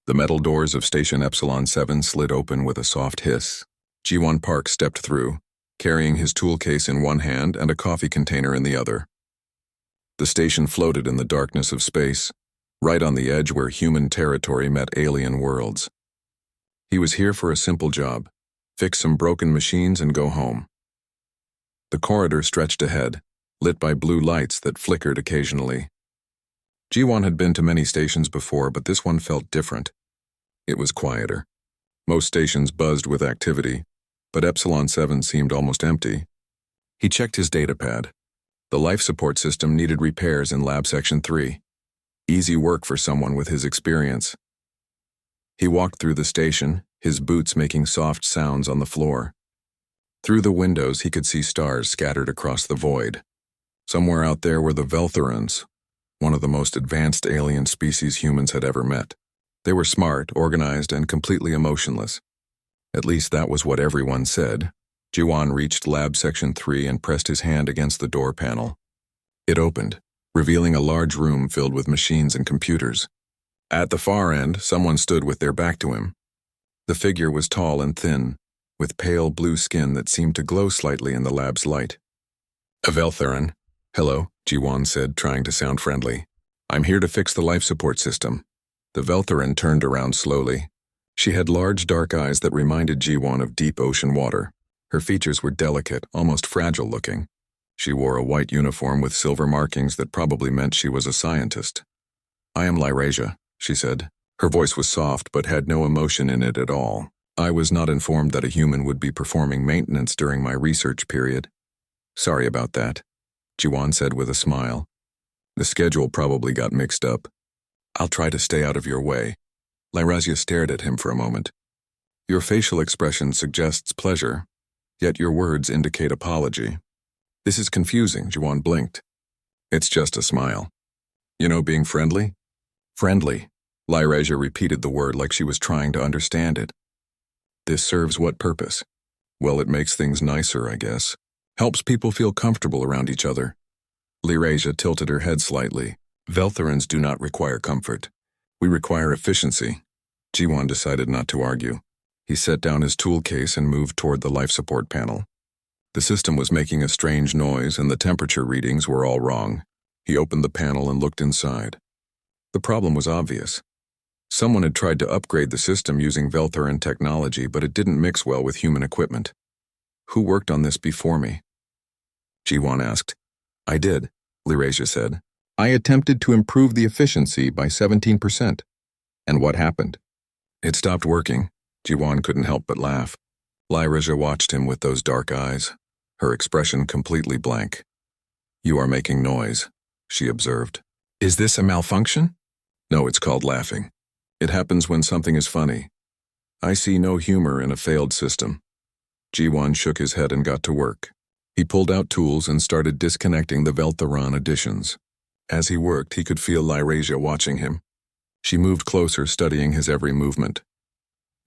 The metal doors of Station Epsilon 7 slid open with a soft hiss. Ji-won Park stepped through, carrying his tool case in one hand and a coffee container in the other. The station floated in the darkness of space, right on the edge where human territory met alien worlds. He was here for a simple job: fix some broken machines and go home. The corridor stretched ahead, lit by blue lights that flickered occasionally. Ji-won had been to many stations before, but this one felt different. It was quieter. Most stations buzzed with activity, but Epsilon 7 seemed almost empty. He checked his datapad. The life support system needed repairs in Lab Section 3. Easy work for someone with his experience. He walked through the station, his boots making soft sounds on the floor. Through the windows, he could see stars scattered across the void. Somewhere out there were the Veltherans, one of the most advanced alien species humans had ever met. They were smart, organized, and completely emotionless. At least that was what everyone said. Ji-won reached Lab Section 3 and pressed his hand against the door panel. It opened, revealing a large room filled with machines and computers. At the far end, someone stood with their back to him. The figure was tall and thin, with pale blue skin that seemed to glow slightly in the lab's light. A Veltheran. "Hello," Ji-won said, trying to sound friendly. "I'm here to fix the life support system." The Veltheran turned around slowly. She had large dark eyes that reminded Ji-won of deep ocean water. Her features were delicate, almost fragile looking. She wore a white uniform with silver markings that probably meant she was a scientist. "I am Lyrasia," she said. Her voice was soft but had no emotion in it at all. "I was not informed that a human would be performing maintenance during my research period." "Sorry about that," Ji-won said with a smile. "The schedule probably got mixed up. I'll try to stay out of your way." Lyrasia stared at him for a moment. "Your facial expression suggests pleasure, yet your words indicate apology." "This is confusing," Ji-won blinked. "It's just a smile. You know being friendly?" "Friendly." Lyrasia repeated the word like she was trying to understand it. "This serves what purpose?" "Well, it makes things nicer, I guess. Helps people feel comfortable around each other." Lyrasia tilted her head slightly. "Veltherans do not require comfort. We require efficiency." Ji-won decided not to argue. He set down his tool case and moved toward the life support panel. The system was making a strange noise and the temperature readings were all wrong. He opened the panel and looked inside. The problem was obvious. Someone had tried to upgrade the system using Veltheran technology, but it didn't mix well with human equipment. "Who worked on this before me?" Ji-won asked. "I did," Lyrasia said. "I attempted to improve the efficiency by 17%. "And what happened?" "It stopped working." Ji-won couldn't help but laugh. Lyrasia watched him with those dark eyes, her expression completely blank. "You are making noise," she observed. "Is this a malfunction?" "No, it's called laughing. It happens when something is funny. I see no humor in a failed system." Ji-won shook his head and got to work. He pulled out tools and started disconnecting the Veltheran additions. As he worked, he could feel Lyrasia watching him. She moved closer, studying his every movement.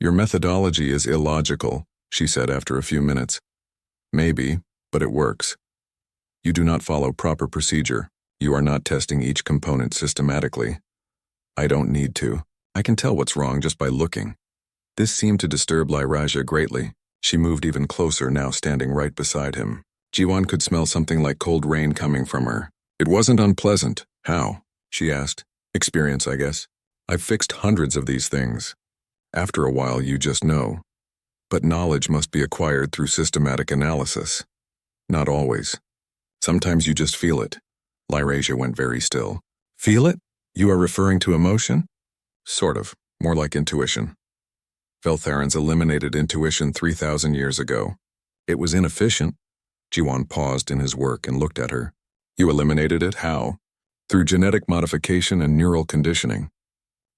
"Your methodology is illogical," she said after a few minutes. "Maybe, but it works. You do not follow proper procedure. You are not testing each component systematically." "I don't need to. I can tell what's wrong just by looking." This seemed to disturb Lyrasia greatly. She moved even closer, now standing right beside him. Ji-won could smell something like cold rain coming from her. It wasn't unpleasant. "How?" she asked. "Experience, I guess. I've fixed hundreds of these things. After a while, you just know. But knowledge must be acquired through systematic analysis." "Not always. Sometimes you just feel it." Lyrasia went very still. "Feel it? You are referring to emotion?" "Sort of. More like intuition. Veltherans eliminated intuition 3,000 years ago. It was inefficient." Ji-won paused in his work and looked at her. "You eliminated it? How?" "Through genetic modification and neural conditioning.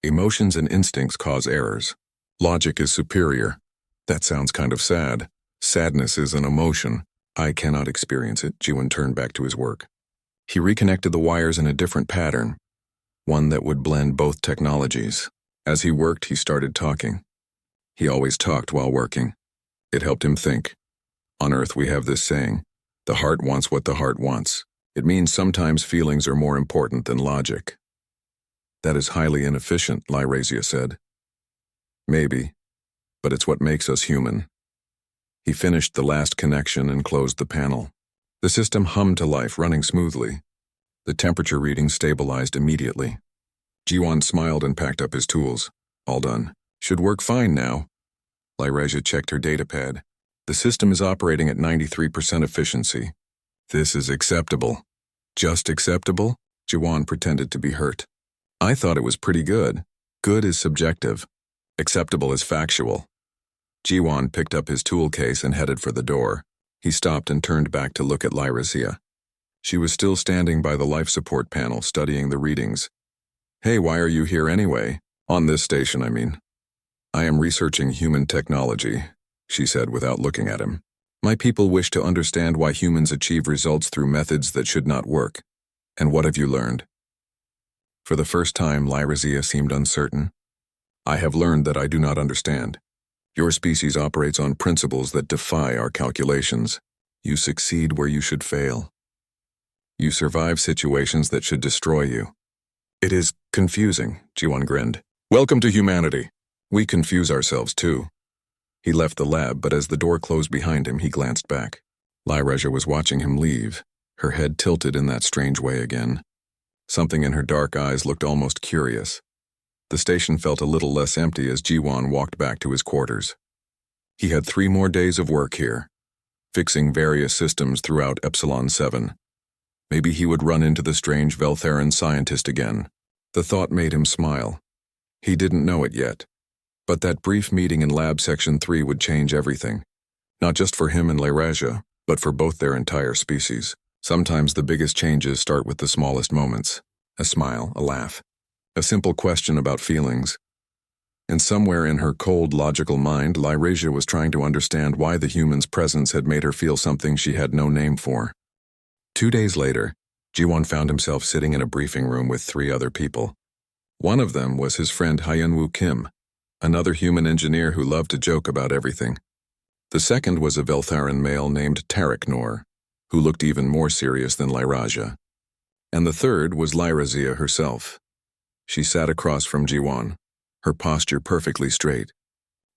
Emotions and instincts cause errors. Logic is superior." "That sounds kind of sad." "Sadness is an emotion. I cannot experience it." Ji-won turned back to his work. He reconnected the wires in a different pattern, one that would blend both technologies. As he worked, he started talking. He always talked while working. It helped him think. On Earth, we have this saying, "The heart wants what the heart wants." It means sometimes feelings are more important than logic. "That is highly inefficient," Lyrasia said. Maybe, but it's what makes us human. He finished the last connection and closed the panel. The system hummed to life, running smoothly. The temperature reading stabilized immediately. Jiwon smiled and packed up his tools. All done. Should work fine now. Lyrasia checked her datapad. The system is operating at 93% efficiency. This is acceptable. Just acceptable? Jiwon pretended to be hurt. I thought it was pretty good. Good is subjective. Acceptable is factual. Jiwon picked up his tool case and headed for the door. He stopped and turned back to look at Lyrasia. She was still standing by the life support panel, studying the readings. Hey, why are you here anyway? On this station, I mean. I am researching human technology, she said without looking at him. My people wish to understand why humans achieve results through methods that should not work. And what have you learned? For the first time, Lyrasia seemed uncertain. I have learned that I do not understand. Your species operates on principles that defy our calculations. You succeed where you should fail. You survive situations that should destroy you. It is confusing, Jiwon grinned. Welcome to humanity. We confuse ourselves too. He left the lab, but as the door closed behind him, he glanced back. Lyrasia was watching him leave, her head tilted in that strange way again. Something in her dark eyes looked almost curious. The station felt a little less empty as Jiwon walked back to his quarters. He had 3 more days of work here, fixing various systems throughout Epsilon 7. Maybe he would run into the strange Veltheran scientist again. The thought made him smile. He didn't know it yet. But that brief meeting in Lab Section 3 would change everything. Not just for him and Lyrasia, but for both their entire species. Sometimes the biggest changes start with the smallest moments. A smile, a laugh. A simple question about feelings. And somewhere in her cold, logical mind, Lyrasia was trying to understand why the human's presence had made her feel something she had no name for. 2 days later, Jiwon found himself sitting in a briefing room with 3 other people. One of them was his friend Hyunwoo Kim, another human engineer who loved to joke about everything. The second was a Veltheran male named Tarek Noor, who looked even more serious than Lyrasia. And the third was Lyrasia herself. She sat across from Jiwon, her posture perfectly straight.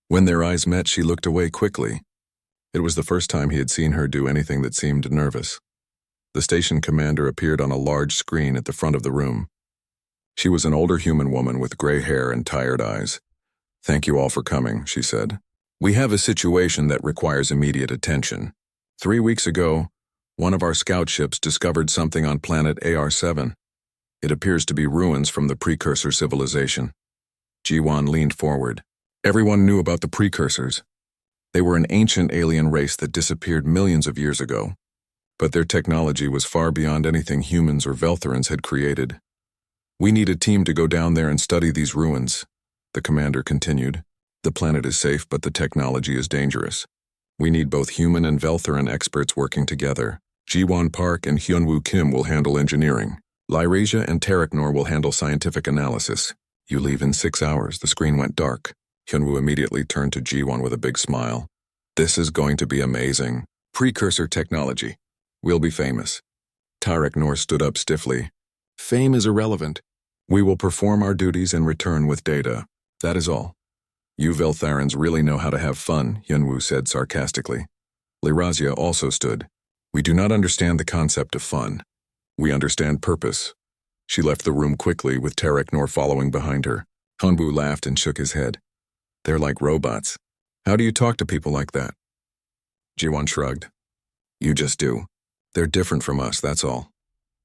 When their eyes met, she looked away quickly. It was the first time he had seen her do anything that seemed nervous. The station commander appeared on a large screen at the front of the room. She was an older human woman with gray hair and tired eyes. Thank you all for coming, she said. We have a situation that requires immediate attention. 3 weeks ago, one of our scout ships discovered something on planet AR-7. It appears to be ruins from the precursor civilization. Jiwon leaned forward. Everyone knew about the precursors. They were an ancient alien race that disappeared millions of years ago. But their technology was far beyond anything humans or Veltherans had created. We need a team to go down there and study these ruins, the commander continued. The planet is safe, but the technology is dangerous. We need both human and Veltheran experts working together. Jiwon Park and Hyunwoo Kim will handle engineering. Lyrasia and Tarek Noor will handle scientific analysis. You leave in 6 hours. The screen went dark. Hyunwoo immediately turned to Jiwon with a big smile. This is going to be amazing. Precursor technology. We'll be famous. Tarek Noor stood up stiffly. Fame is irrelevant. We will perform our duties and return with data. That is all. You Veltharans really know how to have fun, Hyunwoo said sarcastically. Lyrasia also stood. We do not understand the concept of fun. We understand purpose. She left the room quickly with Tarek Noor following behind her. Hyunwoo laughed and shook his head. They're like robots. How do you talk to people like that? Jiwon shrugged. You just do. They're different from us, that's all.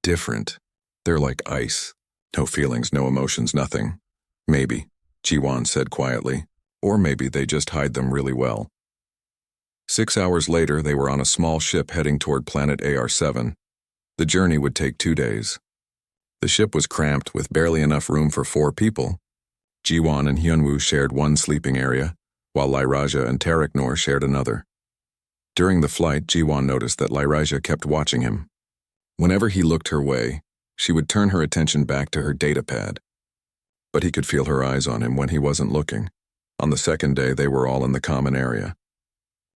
Different. They're like ice. No feelings, no emotions, nothing. Maybe, Jiwon said quietly. Or maybe they just hide them really well. 6 hours later, they were on a small ship heading toward planet AR-7. The journey would take 2 days. The ship was cramped with barely enough room for 4 people. Jiwon and Hyunwoo shared one sleeping area, while Lyrasia and Tarek Noor shared another. During the flight, Jiwon noticed that Lyrasia kept watching him. Whenever he looked her way, she would turn her attention back to her datapad. But he could feel her eyes on him when he wasn't looking. On the second day, they were all in the common area.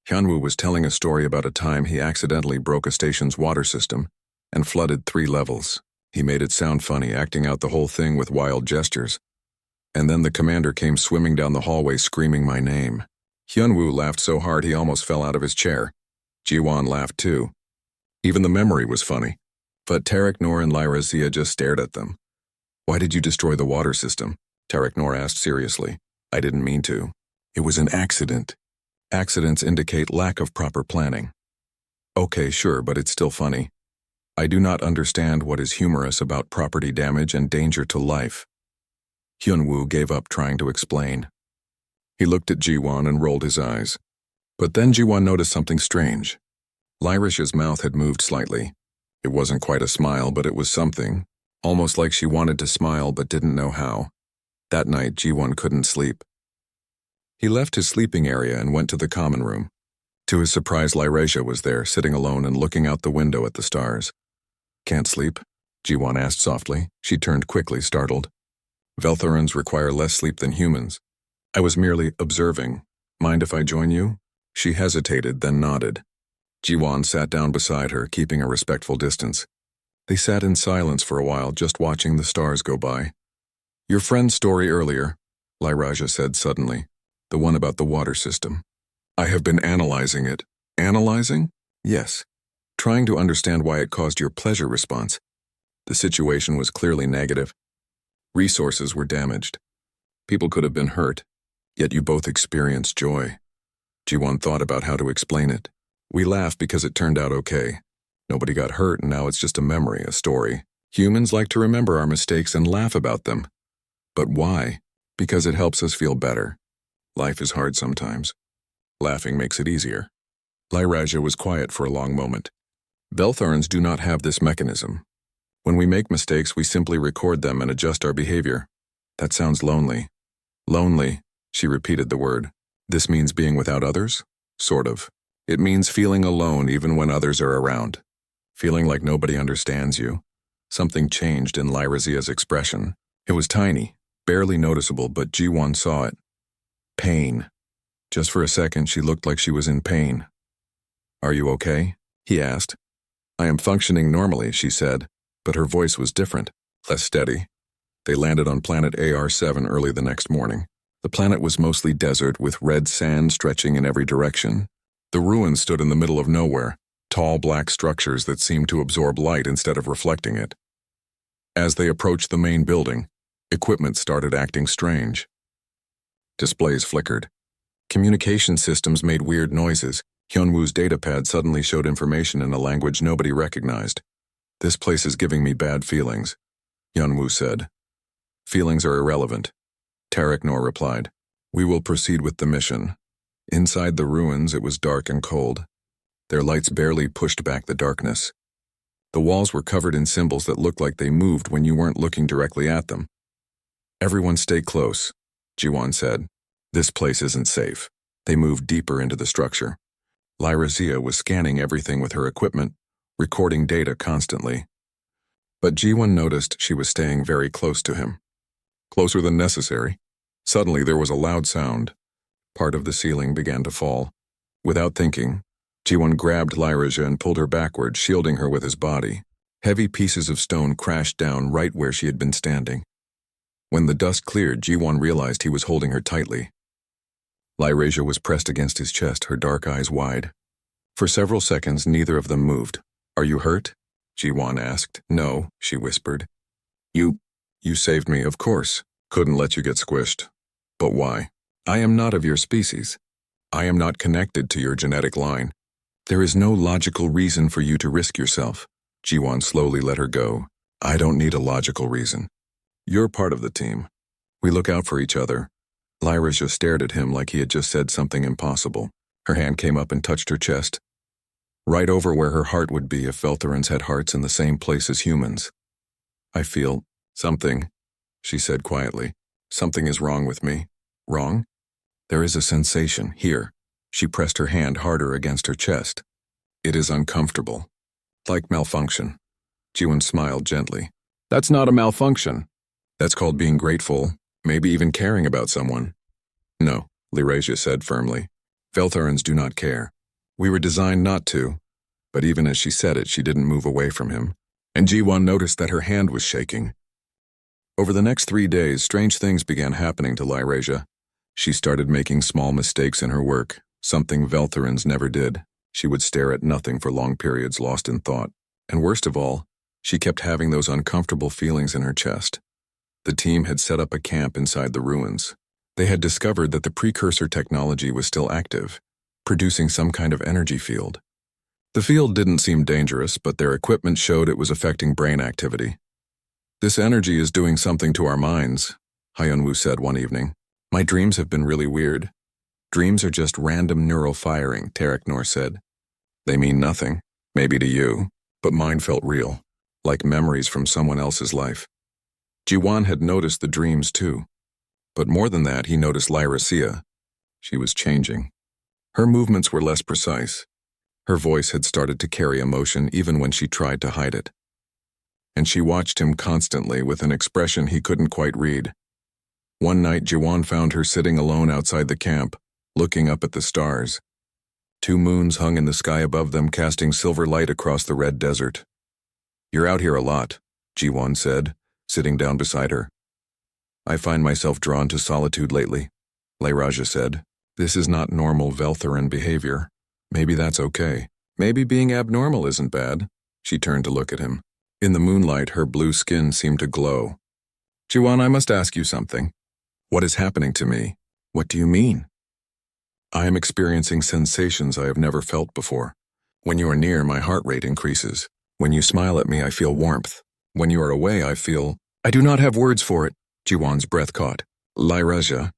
Hyunwoo was telling a story about a time he accidentally broke a station's water system and flooded 3 levels. He made it sound funny, acting out the whole thing with wild gestures. And then the commander came swimming down the hallway screaming my name. Hyunwoo laughed so hard he almost fell out of his chair. Jiwon laughed too. Even the memory was funny. But Tarek Noor and Lyra Zia just stared at them. "Why did you destroy the water system?" Tarek Noor asked seriously. "I didn't mean to. It was an accident. Accidents indicate lack of proper planning." "Okay, sure, but it's still funny. I do not understand what is humorous about property damage and danger to life." Hyunwoo gave up trying to explain. He looked at Jiwon and rolled his eyes. But then Jiwon noticed something strange. Lyrish's mouth had moved slightly. It wasn't quite a smile, but it was something, almost like she wanted to smile but didn't know how. That night, Jiwon couldn't sleep. He left his sleeping area and went to the common room. To his surprise, Lyrasia was there, sitting alone and looking out the window at the stars. "Can't sleep?" Jiwon asked softly. She turned quickly, startled. "Velthorans require less sleep than humans. I was merely observing. Mind if I join you?" She hesitated, then nodded. Jiwon sat down beside her, keeping a respectful distance. They sat in silence for a while, just watching the stars go by. "Your friend's story earlier," Lyrasia said suddenly. "The one about the water system. I have been analyzing it." "Analyzing?" "Yes. Trying to understand why it caused your pleasure response. The situation was clearly negative. Resources were damaged. People could have been hurt, yet you both experienced joy." Jiwon thought about how to explain it. "We laugh because it turned out okay. Nobody got hurt and now it's just a memory, a story. Humans like to remember our mistakes and laugh about them. But why? Because it helps us feel better. Life is hard sometimes. Laughing makes it easier." Lyrasia was quiet for a long moment. "Velthorans do not have this mechanism. When we make mistakes, we simply record them and adjust our behavior. That sounds lonely." "Lonely," she repeated the word. "This means being without others?" "Sort of. It means feeling alone even when others are around. Feeling like nobody understands you." Something changed in Lyrazia's expression. It was tiny, barely noticeable, but Jiwon saw it. Pain. Just for a second, she looked like she was in pain. "Are you okay?" he asked. "I am functioning normally," she said, but her voice was different, less steady. They landed on planet AR-7 early the next morning. The planet was mostly desert, with red sand stretching in every direction. The ruins stood in the middle of nowhere, tall black structures that seemed to absorb light instead of reflecting it. As they approached the main building, equipment started acting strange. Displays flickered. Communication systems made weird noises. Hyunwoo's datapad suddenly showed information in a language nobody recognized. "This place is giving me bad feelings," Hyunwoo said. "Feelings are irrelevant," Tarek Noor replied. "We will proceed with the mission." Inside the ruins, it was dark and cold. Their lights barely pushed back the darkness. The walls were covered in symbols that looked like they moved when you weren't looking directly at them. "Everyone stay close," Jiwon said. "This place isn't safe." They moved deeper into the structure. Lyrazia was scanning everything with her equipment, recording data constantly. But Jiwon noticed she was staying very close to him. Closer than necessary. Suddenly there was a loud sound. Part of the ceiling began to fall. Without thinking, Jiwon grabbed Lyrazia and pulled her backward, shielding her with his body. Heavy pieces of stone crashed down right where she had been standing. When the dust cleared, Jiwon realized he was holding her tightly. Lyrazia was pressed against his chest, her dark eyes wide. For several seconds, neither of them moved. "Are you hurt?" Jiwon asked. "No," she whispered. You saved me, of course. Couldn't let you get squished. But why? I am not of your species. I am not connected to your genetic line. There is no logical reason for you to risk yourself." Jiwon slowly let her go. "I don't need a logical reason. You're part of the team. We look out for each other." Lyrazia stared at him like he had just said something impossible. Her hand came up and touched her chest, right over where her heart would be if Velthorans had hearts in the same place as humans. "I feel something," she said quietly. "Something is wrong with me." "Wrong?" "There is a sensation here." She pressed her hand harder against her chest. "It is uncomfortable. Like malfunction." Jiwon smiled gently. "That's not a malfunction. That's called being grateful, maybe even caring about someone." "No," Lyrazia said firmly. "Velthorans do not care. We were designed not to." But even as she said it, she didn't move away from him. And Jiwon noticed that her hand was shaking. Over the next 3 days, strange things began happening to Lyrasia. She started making small mistakes in her work, something Veltherans never did. She would stare at nothing for long periods, lost in thought. And worst of all, she kept having those uncomfortable feelings in her chest. The team had set up a camp inside the ruins. They had discovered that the precursor technology was still active, producing some kind of energy field. The field didn't seem dangerous, but their equipment showed it was affecting brain activity. "This energy is doing something to our minds," Hyunwoo said one evening. "My dreams have been really weird." "Dreams are just random neural firing," Tareknor said. "They mean nothing, maybe to you, but mine felt real, like memories from someone else's life." Jiwan had noticed the dreams too. But more than that, he noticed Lyrasia. She was changing. Her movements were less precise. Her voice had started to carry emotion even when she tried to hide it. And she watched him constantly with an expression he couldn't quite read. One night, Jiwan found her sitting alone outside the camp, looking up at the stars. 2 moons hung in the sky above them, casting silver light across the red desert. "You're out here a lot," Jiwan said, sitting down beside her. "I find myself drawn to solitude lately," Lyrasia said. "This is not normal Veltheran behavior. Maybe that's okay. Maybe being abnormal isn't bad." She turned to look at him. In the moonlight, her blue skin seemed to glow. "Jiwan, I must ask you something. What is happening to me?" "What do you mean?" "I am experiencing sensations I have never felt before. When you are near, my heart rate increases. When you smile at me, I feel warmth. When you are away, I feel—" "I do not have words for it." Jiwan's breath caught. "Lyrasia,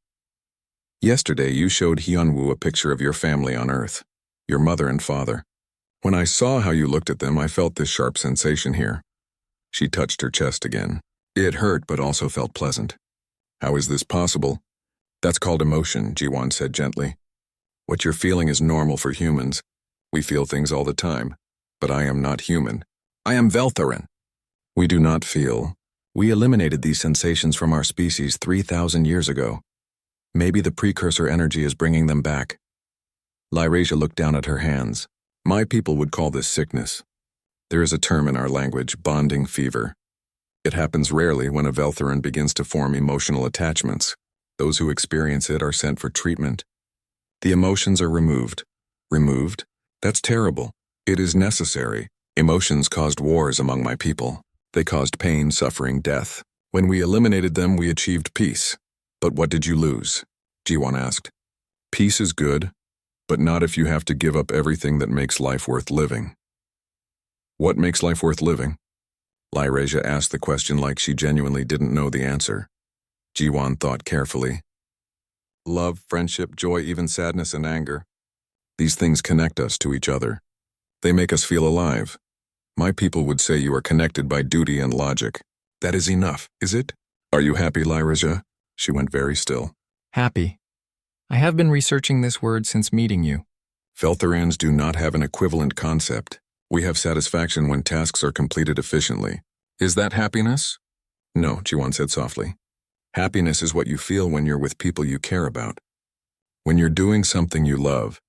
yesterday you showed Hyunwoo a picture of your family on Earth, your mother and father. When I saw how you looked at them, I felt this sharp sensation here." She touched her chest again. It hurt, but also felt pleasant. "How is this possible?" "That's called emotion," Jiwan said gently. "What you're feeling is normal for humans. We feel things all the time. But I am not human. I am Veltheran. We do not feel. We eliminated these sensations from our species 3,000 years ago. Maybe the precursor energy is bringing them back." Lyrasia looked down at her hands. "My people would call this sickness. There is a term in our language, bonding fever. It happens rarely when a Veltheran begins to form emotional attachments. Those who experience it are sent for treatment. The emotions are removed." "Removed? That's terrible." "It is necessary. Emotions caused wars among my people. They caused pain, suffering, death. When we eliminated them, we achieved peace." "But what did you lose?" Jiwan asked. "Peace is good, but not if you have to give up everything that makes life worth living." "What makes life worth living?" Lyrasia asked the question like she genuinely didn't know the answer. Jiwan thought carefully. "Love, friendship, joy, even sadness and anger. These things connect us to each other. They make us feel alive. My people would say you are connected by duty and logic. That is enough, is it? Are you happy, Lyrasia?" She went very still. "Happy. I have been researching this word since meeting you." "Veltherans do not have an equivalent concept. We have satisfaction when tasks are completed efficiently. Is that happiness?" "No," Jiwan said softly. "Happiness is what you feel when you're with people you care about. When you're doing something you love.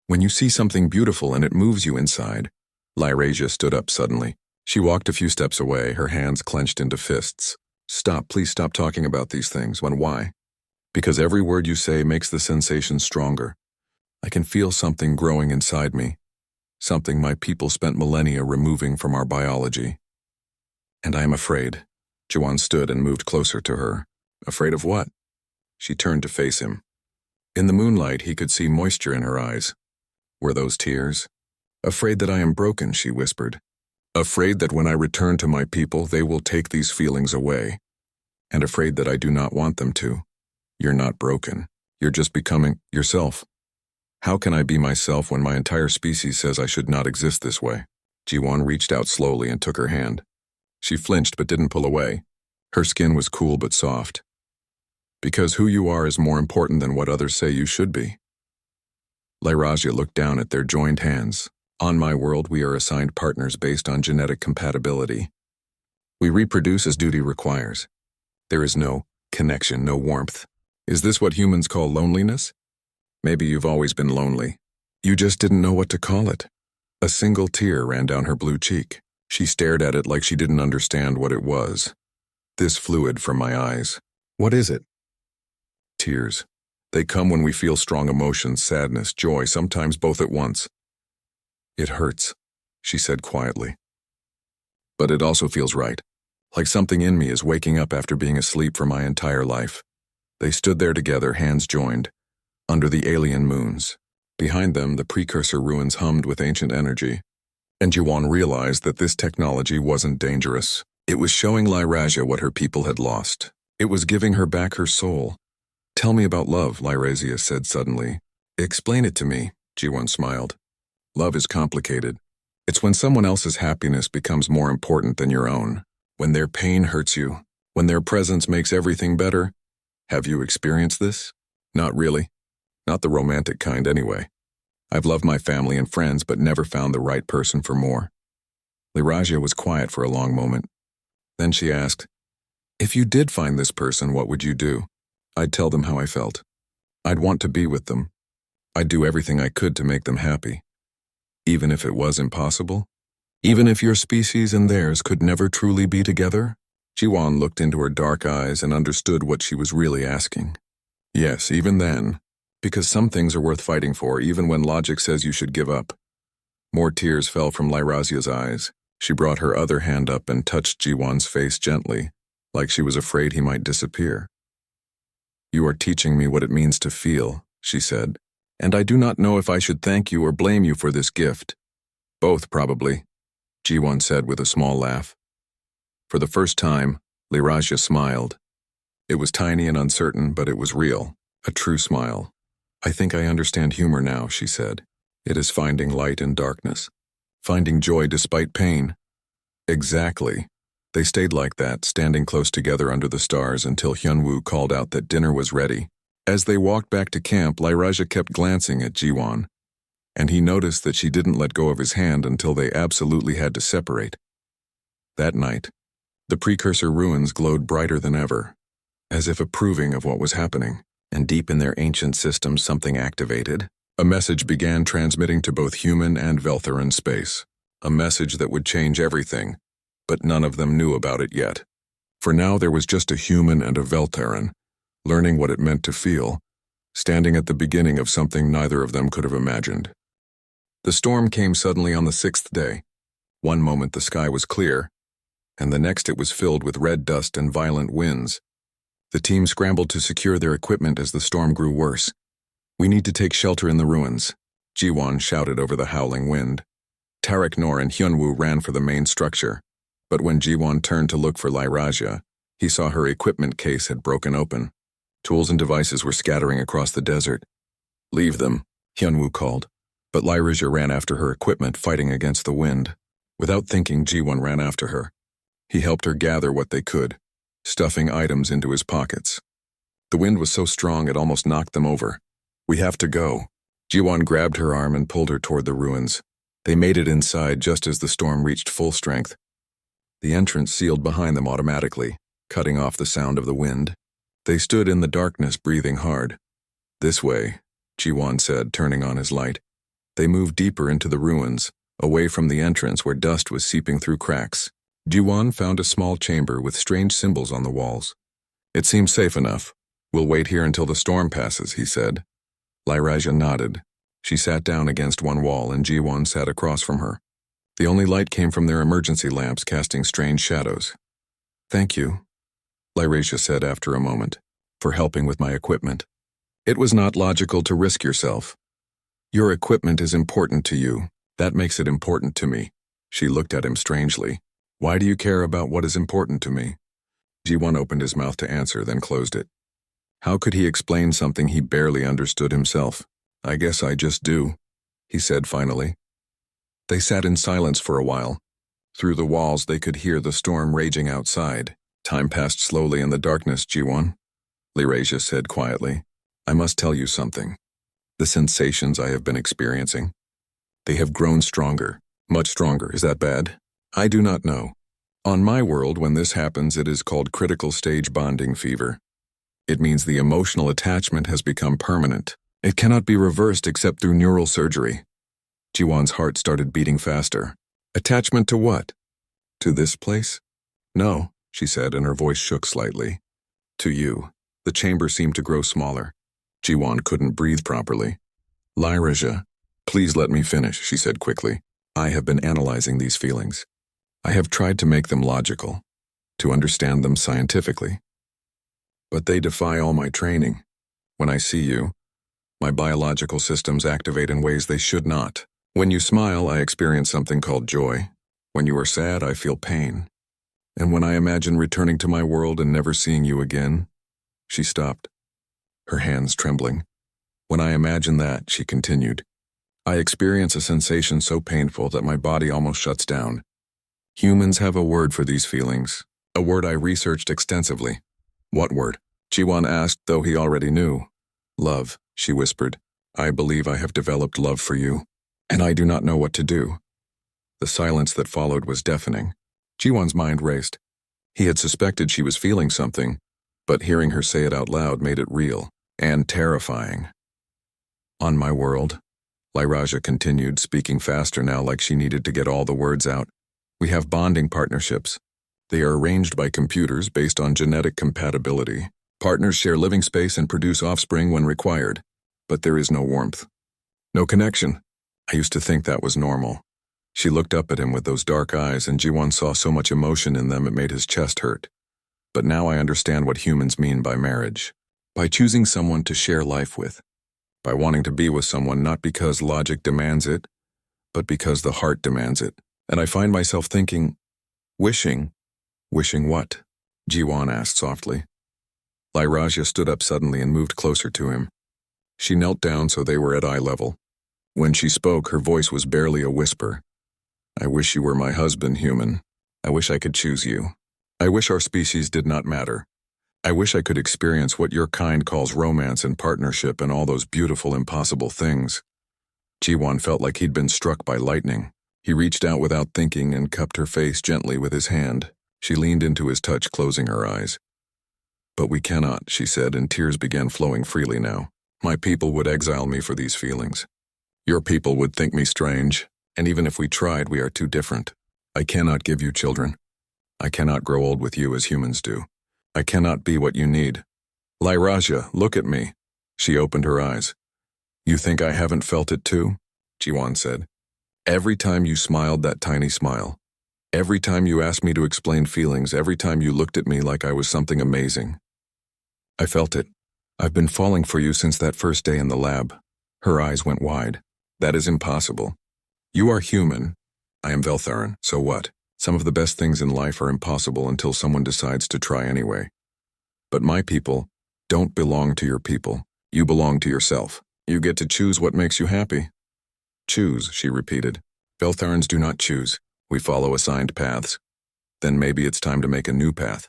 When you see something beautiful and it moves you inside." Lyrasia stood up suddenly. She walked a few steps away, her hands clenched into fists. "Stop, please stop talking about these things." "Why?" "Because every word you say makes the sensation stronger. I can feel something growing inside me. Something my people spent millennia removing from our biology. And I am afraid." Jiwan stood and moved closer to her. "Afraid of what?" She turned to face him. In the moonlight, he could see moisture in her eyes. Were those tears? "Afraid that I am broken," she whispered. "Afraid that when I return to my people, they will take these feelings away. And afraid that I do not want them to. You're not broken. You're just becoming yourself. How can I be myself when my entire species says I should not exist this way?" Jiwan reached out slowly and took her hand. She flinched but didn't pull away. Her skin was cool but soft. "Because who you are is more important than what others say you should be." Lyrasia looked down at their joined hands. "On my world, we are assigned partners based on genetic compatibility. We reproduce as duty requires. There is no connection, no warmth. Is this what humans call loneliness? Maybe you've always been lonely. You just didn't know what to call it." A single tear ran down her blue cheek. She stared at it like she didn't understand what it was. This fluid from my eyes. What is it? Tears. They come when we feel strong emotions, sadness, joy, sometimes both at once. It hurts, she said quietly. But it also feels right, like something in me is waking up after being asleep for my entire life. They stood there together, hands joined, under the alien moons. Behind them, the precursor ruins hummed with ancient energy. And Jiwan realized that this technology wasn't dangerous. It was showing Lyrasia what her people had lost. It was giving her back her soul. Tell me about love, Lyrasia said suddenly. Explain it to me, Jiwan smiled. Love is complicated. It's when someone else's happiness becomes more important than your own. When their pain hurts you. When their presence makes everything better. Have you experienced this? Not really. Not the romantic kind anyway. I've loved my family and friends but never found the right person for more. Lyrasia was quiet for a long moment. Then she asked, if you did find this person, what would you do? I'd tell them how I felt. I'd want to be with them. I'd do everything I could to make them happy. Even if it was impossible? Even if your species and theirs could never truly be together? Jiwan looked into her dark eyes and understood what she was really asking. Yes, even then. Because some things are worth fighting for, even when logic says you should give up. More tears fell from Lyrasia's eyes. She brought her other hand up and touched Jiwan's face gently, like she was afraid he might disappear. You are teaching me what it means to feel, she said, and I do not know if I should thank you or blame you for this gift. Both, probably, Jiwan said with a small laugh. For the first time, Lyrasia smiled. It was tiny and uncertain, but it was real, a true smile. I think I understand humor now, she said. It is finding light in darkness, finding joy despite pain. Exactly. They stayed like that, standing close together under the stars until Hyunwoo called out that dinner was ready. As they walked back to camp, Lyrasia kept glancing at Jiwan, and he noticed that she didn't let go of his hand until they absolutely had to separate. That night, the precursor ruins glowed brighter than ever, as if approving of what was happening, and deep in their ancient system something activated. A message began transmitting to both human and Veltheran space, a message that would change everything, but none of them knew about it yet. For now there was just a human and a Veltheran, learning what it meant to feel, standing at the beginning of something neither of them could have imagined. The storm came suddenly on the 6th day. One moment the sky was clear, and the next it was filled with red dust and violent winds. The team scrambled to secure their equipment as the storm grew worse. We need to take shelter in the ruins, Jiwan shouted over the howling wind. Tarak Nor and Hyunwoo ran for the main structure, but when Jiwan turned to look for Lyrasia, he saw her equipment case had broken open. Tools and devices were scattering across the desert. Leave them, Hyunwoo called, but Lyrasia ran after her equipment, fighting against the wind. Without thinking, Jiwan ran after her. He helped her gather what they could, stuffing items into his pockets. The wind was so strong it almost knocked them over. We have to go. Jiwan grabbed her arm and pulled her toward the ruins. They made it inside just as the storm reached full strength. The entrance sealed behind them automatically, cutting off the sound of the wind. They stood in the darkness, breathing hard. This way, Jiwan said, turning on his light. They moved deeper into the ruins, away from the entrance where dust was seeping through cracks. Jiwan found a small chamber with strange symbols on the walls. It seems safe enough. We'll wait here until the storm passes, he said. Lyrasia nodded. She sat down against one wall and Jiwan sat across from her. The only light came from their emergency lamps, casting strange shadows. Thank you, Lyrasia said after a moment, for helping with my equipment. It was not logical to risk yourself. Your equipment is important to you. That makes it important to me. She looked at him strangely. Why do you care about what is important to me? Jiwan opened his mouth to answer, then closed it. How could he explain something he barely understood himself? I guess I just do, he said finally. They sat in silence for a while. Through the walls they could hear the storm raging outside. Time passed slowly in the darkness, Jiwan, Lyrasia said quietly. I must tell you something. The sensations I have been experiencing, they have grown stronger, much stronger. Is that bad? I do not know. On my world, when this happens, it is called critical stage bonding fever. It means the emotional attachment has become permanent. It cannot be reversed except through neural surgery. Jiwan's heart started beating faster. Attachment to what? To this place? No, she said, and her voice shook slightly. To you. The chamber seemed to grow smaller. Jiwon couldn't breathe properly. Lyraja, please let me finish, she said quickly. I have been analyzing these feelings. I have tried to make them logical, to understand them scientifically. But they defy all my training. When I see you, my biological systems activate in ways they should not. When you smile, I experience something called joy. When you are sad, I feel pain. And when I imagine returning to my world and never seeing you again, she stopped, her hands trembling. When I imagine that, she continued, I experience a sensation so painful that my body almost shuts down. Humans have a word for these feelings, a word I researched extensively. What word? Jiwon asked, though he already knew. Love, she whispered. I believe I have developed love for you, and I do not know what to do. The silence that followed was deafening. Jiwon's mind raced. He had suspected she was feeling something, but hearing her say it out loud made it real and terrifying. On my world, Lyraja continued, speaking faster now like she needed to get all the words out. We have bonding partnerships. They are arranged by computers based on genetic compatibility. Partners share living space and produce offspring when required, but there is no warmth. No connection. I used to think that was normal. She looked up at him with those dark eyes, and Jiwon saw so much emotion in them it made his chest hurt. But now I understand what humans mean by marriage. By choosing someone to share life with. By wanting to be with someone not because logic demands it, but because the heart demands it. And I find myself thinking, wishing what? Jiwon asked softly. Lyraja stood up suddenly and moved closer to him. She knelt down so they were at eye level. When she spoke, her voice was barely a whisper. I wish you were my husband, human. I wish I could choose you. I wish our species did not matter. I wish I could experience what your kind calls romance and partnership and all those beautiful, impossible things. Jiwon felt like he'd been struck by lightning. He reached out without thinking and cupped her face gently with his hand. She leaned into his touch, closing her eyes. But we cannot, she said, and tears began flowing freely now. My people would exile me for these feelings. Your people would think me strange, and even if we tried, we are too different. I cannot give you children. I cannot grow old with you as humans do. I cannot be what you need. Lyraja, look at me. She opened her eyes. You think I haven't felt it too? Jiwon said. Every time you smiled that tiny smile. Every time you asked me to explain feelings, every time you looked at me like I was something amazing. I felt it. I've been falling for you since that first day in the lab. Her eyes went wide. That is impossible. You are human. I am Veltharan, so what? Some of the best things in life are impossible until someone decides to try anyway. But my people don't belong to your people. You belong to yourself. You get to choose what makes you happy. Choose, she repeated. Veltharans do not choose. We follow assigned paths. Then maybe it's time to make a new path.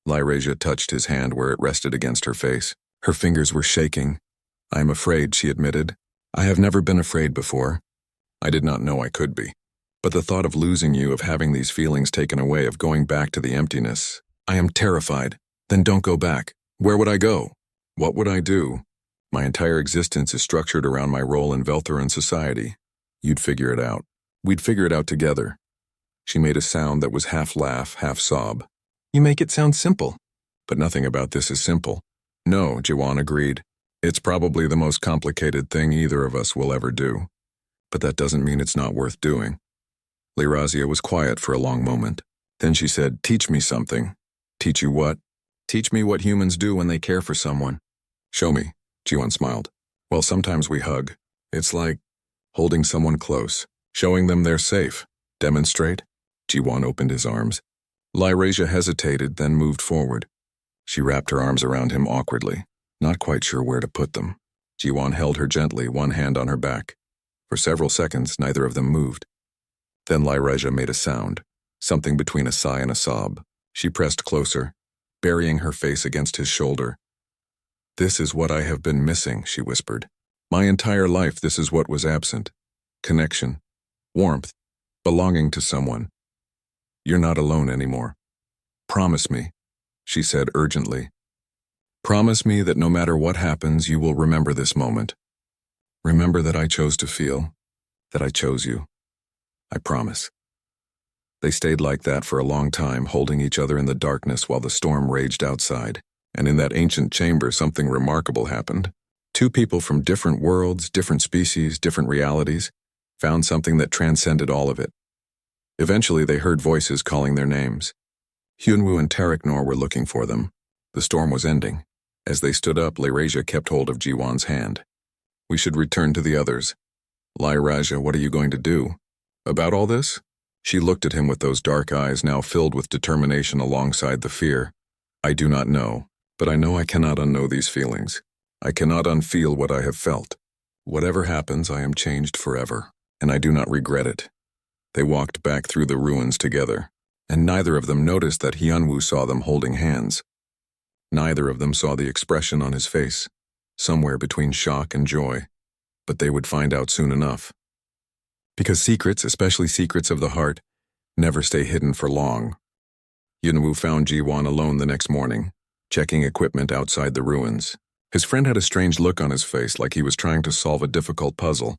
Lyraja touched his hand where it rested against her face. Her fingers were shaking. I am afraid, she admitted. I have never been afraid before. I did not know I could be. But the thought of losing you, of having these feelings taken away, of going back to the emptiness. I am terrified. Then don't go back. Where would I go? What would I do? My entire existence is structured around my role in Veltharan society. You'd figure it out. We'd figure it out together. She made a sound that was half laugh, half sob. You make it sound simple. But nothing about this is simple. No, Jiwon agreed. It's probably the most complicated thing either of us will ever do. But that doesn't mean it's not worth doing. Lyraja was quiet for a long moment. Then she said, teach me something. Teach you what? Teach me what humans do when they care for someone. Show me, Jiwon smiled. Well, sometimes we hug. It's like holding someone close, showing them they're safe. Demonstrate? Jiwon opened his arms. Lyraja hesitated, then moved forward. She wrapped her arms around him awkwardly, not quite sure where to put them. Jiwon held her gently, one hand on her back. For several seconds, neither of them moved. Then Lyraja made a sound, something between a sigh and a sob. She pressed closer, burying her face against his shoulder. This is what I have been missing, she whispered. My entire life, this is what was absent. Connection, warmth, belonging to someone. You're not alone anymore. Promise me, she said urgently. Promise me that no matter what happens, you will remember this moment. Remember that I chose to feel, that I chose you. I promise. They stayed like that for a long time, holding each other in the darkness while the storm raged outside. And in that ancient chamber, something remarkable happened. Two people from different worlds, different species, different realities, found something that transcended all of it. Eventually, they heard voices calling their names. Hyunwoo and Taraknor were looking for them. The storm was ending. As they stood up, Lyrasia kept hold of Jiwon's hand. "We should return to the others." "Lyrasia, what are you going to do? About all this?" She looked at him with those dark eyes now filled with determination alongside the fear. "I do not know, but I know I cannot unknow these feelings. I cannot unfeel what I have felt. Whatever happens, I am changed forever, and I do not regret it." They walked back through the ruins together, and neither of them noticed that Hyunwoo saw them holding hands. Neither of them saw the expression on his face, somewhere between shock and joy, but they would find out soon enough. Because secrets, especially secrets of the heart, never stay hidden for long. Hyunwoo found Jiwon alone the next morning, checking equipment outside the ruins. His friend had a strange look on his face, like he was trying to solve a difficult puzzle.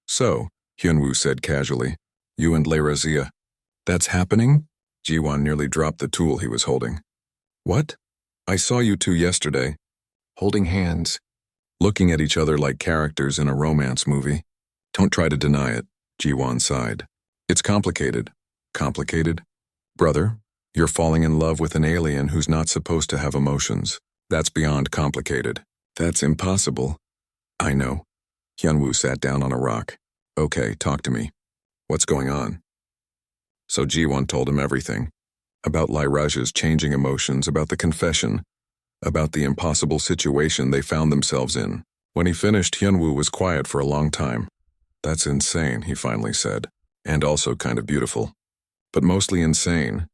"So," Hyunwoo said casually, "you and Lyrasia, that's happening?" Jiwon nearly dropped the tool he was holding. "What? I saw you two yesterday, holding hands, looking at each other like characters in a romance movie." "Don't try to deny it," Jiwon sighed. "It's complicated." "Complicated? Brother, you're falling in love with an alien who's not supposed to have emotions. That's beyond complicated." "That's impossible." "I know." Hyunwoo sat down on a rock. "Okay, talk to me. What's going on?" So Jiwon told him everything. About Lyrasia's changing emotions, about the confession, about the impossible situation they found themselves in. When he finished, Hyunwoo was quiet for a long time. "That's insane," he finally said, "and also kind of beautiful. But mostly insane.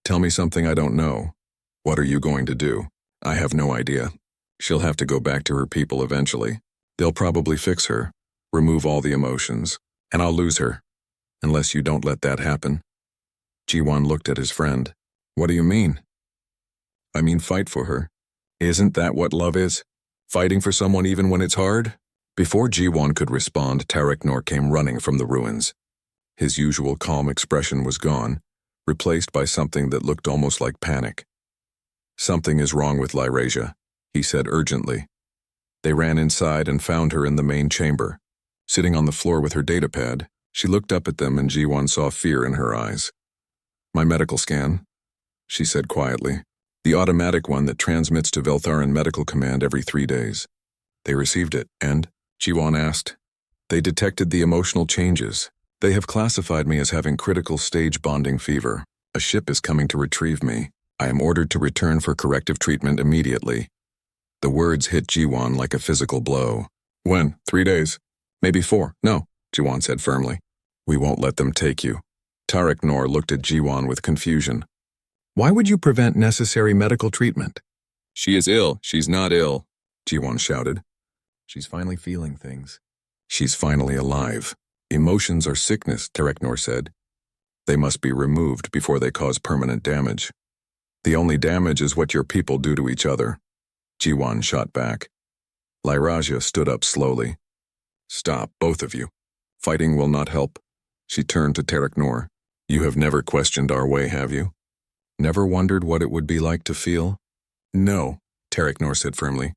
Tell me something I don't know. What are you going to do?" "I have no idea. She'll have to go back to her people eventually. They'll probably fix her, remove all the emotions, and I'll lose her. Unless you don't let that happen." Jiwon looked at his friend. "What do you mean?" "I mean fight for her. Isn't that what love is? Fighting for someone even when it's hard?" Before Jiwon could respond, Taraknor came running from the ruins. His usual calm expression was gone, replaced by something that looked almost like panic. "Something is wrong with Lyrasia," he said urgently. They ran inside and found her in the main chamber. Sitting on the floor with her datapad, she looked up at them and Jiwon saw fear in her eyes. "My medical scan," she said quietly. "The automatic one that transmits to Veltharan Medical Command every 3 days." "They received it, and?" Jiwon asked. "They detected the emotional changes. They have classified me as having critical stage bonding fever. A ship is coming to retrieve me. I am ordered to return for corrective treatment immediately." The words hit Jiwon like a physical blow. "When? 3 days? Maybe 4. No," Jiwon said firmly. "We won't let them take you." Taraknor looked at Jiwon with confusion. "Why would you prevent necessary medical treatment?" "She is ill. She's not ill," Jiwon shouted. "She's finally feeling things. She's finally alive. Emotions are sickness," Taraknor said. "They must be removed before they cause permanent damage. The only damage is what your people do to each other." Jiwon shot back. Lyrasia stood up slowly. "Stop, both of you. Fighting will not help." She turned to Taraknor. "You have never questioned our way, have you? Never wondered what it would be like to feel?" "No," Taraknor said firmly.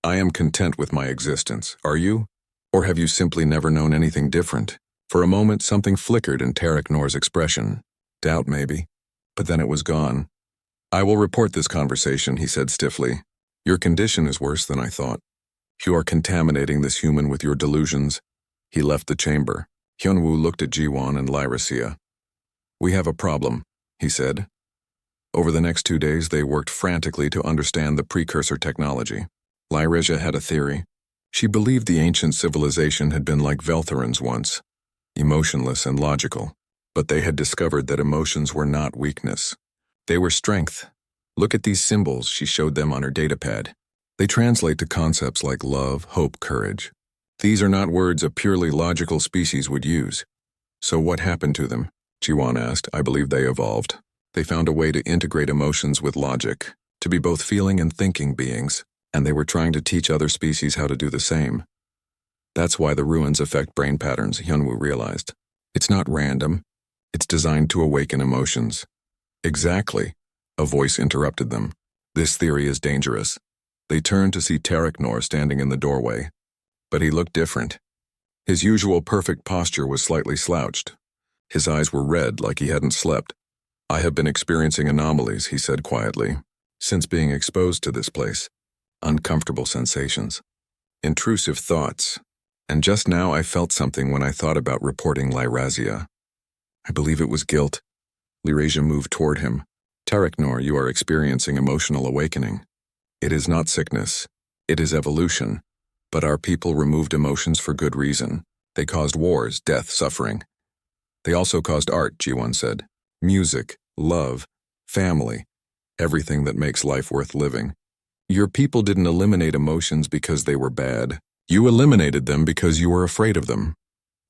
"I am content with my existence. Are you? Or have you simply never known anything different?" For a moment, something flickered in Taraknor's expression. Doubt, maybe. But then it was gone. "I will report this conversation," he said stiffly. "Your condition is worse than I thought. You are contaminating this human with your delusions." He left the chamber. Hyunwoo looked at Jiwon and Lyrasia. "We have a problem," he said. Over the next 2 days, they worked frantically to understand the precursor technology. Lyrasia had a theory. She believed the ancient civilization had been like Veltharan's once, emotionless and logical. But they had discovered that emotions were not weakness. They were strength. "Look at these symbols," she showed them on her datapad. "They translate to concepts like love, hope, courage. These are not words a purely logical species would use." "So what happened to them?" Jiwon asked. "I believe they evolved. They found a way to integrate emotions with logic, to be both feeling and thinking beings, and they were trying to teach other species how to do the same. That's why the ruins affect brain patterns," Hyunwoo realized. "It's not random. It's designed to awaken emotions. Exactly. A voice interrupted them. This theory is dangerous. They turned to see Taraknor standing in the doorway. But he looked different. His usual perfect posture was slightly slouched. His eyes were red like he hadn't slept. I have been experiencing anomalies, he said quietly, since being exposed to this place. Uncomfortable sensations. Intrusive thoughts. And just now I felt something when I thought about reporting Lyrazia. I believe it was guilt. Lyrazia moved toward him. Taraknor, you are experiencing emotional awakening. It is not sickness. It is evolution. But our people removed emotions for good reason. They caused wars, death, suffering. They also caused art, G1 said. Music, love, family, everything that makes life worth living. Your people didn't eliminate emotions because they were bad. You eliminated them because you were afraid of them.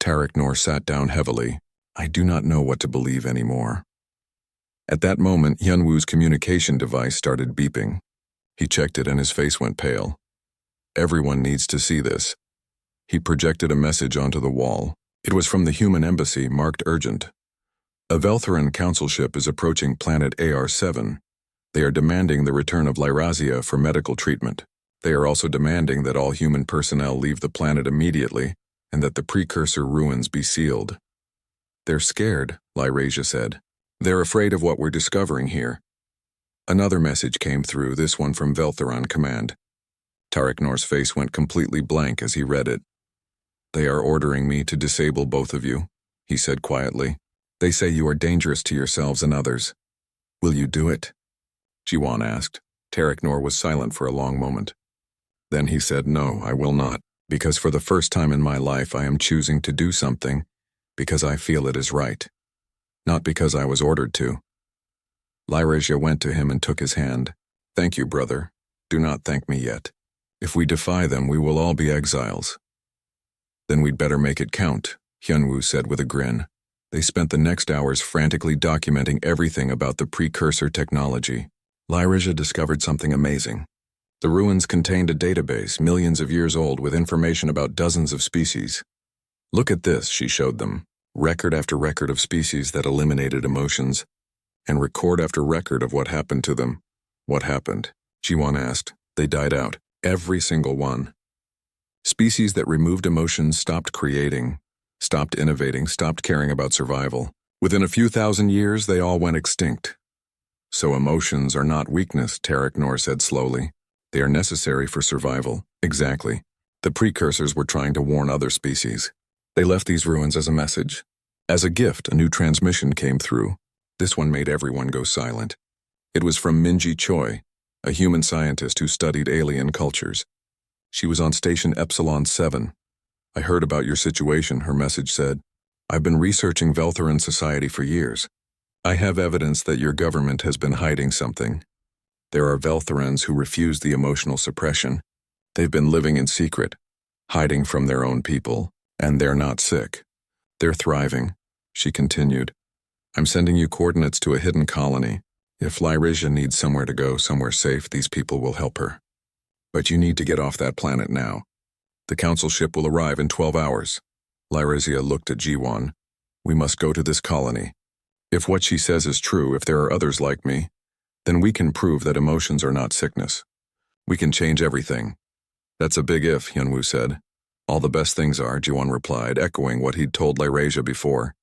Taraknor sat down heavily. I do not know what to believe anymore. At that moment, Hyunwoo's communication device started beeping. He checked it and his face went pale. Everyone needs to see this. He projected a message onto the wall. It was from the human embassy, marked urgent. A Veltheran council ship is approaching planet AR-7. They are demanding the return of Lyrazia for medical treatment. They are also demanding that all human personnel leave the planet immediately and that the precursor ruins be sealed. They're scared, Lyrazia said. They're afraid of what we're discovering here. Another message came through, this one from Veltheran Command. Taraknor's face went completely blank as he read it. They are ordering me to disable both of you, he said quietly. They say you are dangerous to yourselves and others. Will you do it? Jiwan asked. Taraknor was silent for a long moment. Then he said, no, I will not, because for the first time in my life I am choosing to do something because I feel it is right, not because I was ordered to. Lyrazia went to him and took his hand. Thank you, brother. Do not thank me yet. If we defy them, we will all be exiles. Then we'd better make it count, Hyunwoo said with a grin. They spent the next hours frantically documenting everything about the precursor technology. Lyrazia discovered something amazing. The ruins contained a database millions of years old with information about dozens of species. Look at this, she showed them. Record after record of species that eliminated emotions, and record after record of what happened to them. What happened? Jiwan asked. They died out. Every single one. Species that removed emotions stopped creating, stopped innovating, stopped caring about survival. Within a few thousand years, they all went extinct. So emotions are not weakness, Taraknor said slowly. They are necessary for survival. Exactly. The precursors were trying to warn other species. They left these ruins as a message. As a gift, a new transmission came through. This one made everyone go silent. It was from Minji Choi, a human scientist who studied alien cultures. She was on station Epsilon 7. I heard about your situation, her message said. I've been researching Veltheran society for years. I have evidence that your government has been hiding something. There are Veltherans who refuse the emotional suppression. They've been living in secret, hiding from their own people, and they're not sick. They're thriving, she continued. I'm sending you coordinates to a hidden colony. If Lyrazia needs somewhere to go, somewhere safe, these people will help her. But you need to get off that planet now. The council ship will arrive in 12 hours. Lyrazia looked at Jiwan. We must go to this colony. If what she says is true, if there are others like me, then we can prove that emotions are not sickness. We can change everything. That's a big if, Hyunwoo said. All the best things are, Jiwan replied, echoing what he'd told Lyrazia before.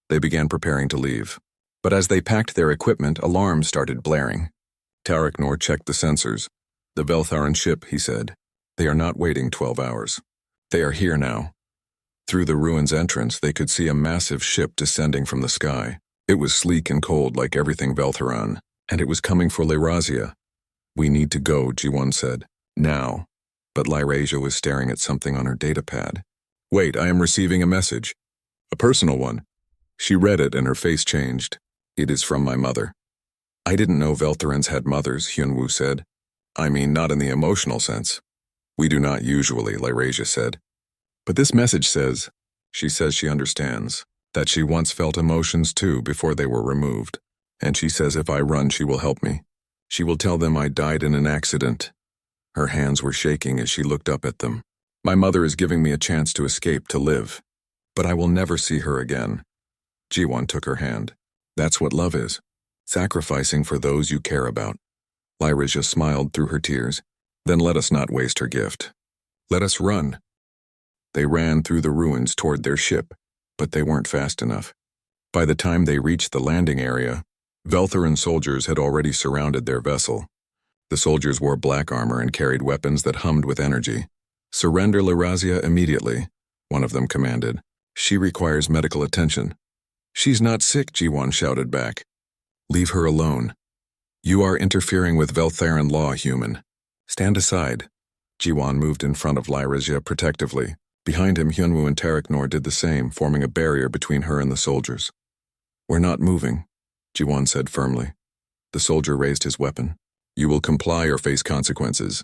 They began preparing to leave. But as they packed their equipment, alarms started blaring. Taraknor checked the sensors. The Veltharan ship, he said. They are not waiting 12 hours. They are here now. Through the ruins entrance, they could see a massive ship descending from the sky. It was sleek and cold like everything Veltheran, and it was coming for Lyrazia. We need to go, Jiwan said. Now. But Lyrazia was staring at something on her datapad. Wait, I am receiving a message. A personal one. She read it and her face changed. It is from my mother. I didn't know Veltherans had mothers, Hyunwoo said. I mean, not in the emotional sense. We do not usually, Lyrazia said. But this message says, she says she understands, that she once felt emotions too before they were removed. And she says if I run, she will help me. She will tell them I died in an accident. Her hands were shaking as she looked up at them. My mother is giving me a chance to escape, to live. But I will never see her again. Jiwon took her hand. That's what love is. Sacrificing for those you care about. Lyrisha smiled through her tears. Then let us not waste her gift. Let us run. They ran through the ruins toward their ship, but they weren't fast enough. By the time they reached the landing area, Veltheran soldiers had already surrounded their vessel. The soldiers wore black armor and carried weapons that hummed with energy. Surrender Larazia immediately, one of them commanded. She requires medical attention. She's not sick, Jiwon shouted back. Leave her alone. You are interfering with Veltheran law, human. Stand aside. Jiwon moved in front of Lyrizia protectively. Behind him, Hyunwoo and Taraknor did the same, forming a barrier between her and the soldiers. We're not moving, Jiwon said firmly. The soldier raised his weapon. You will comply or face consequences.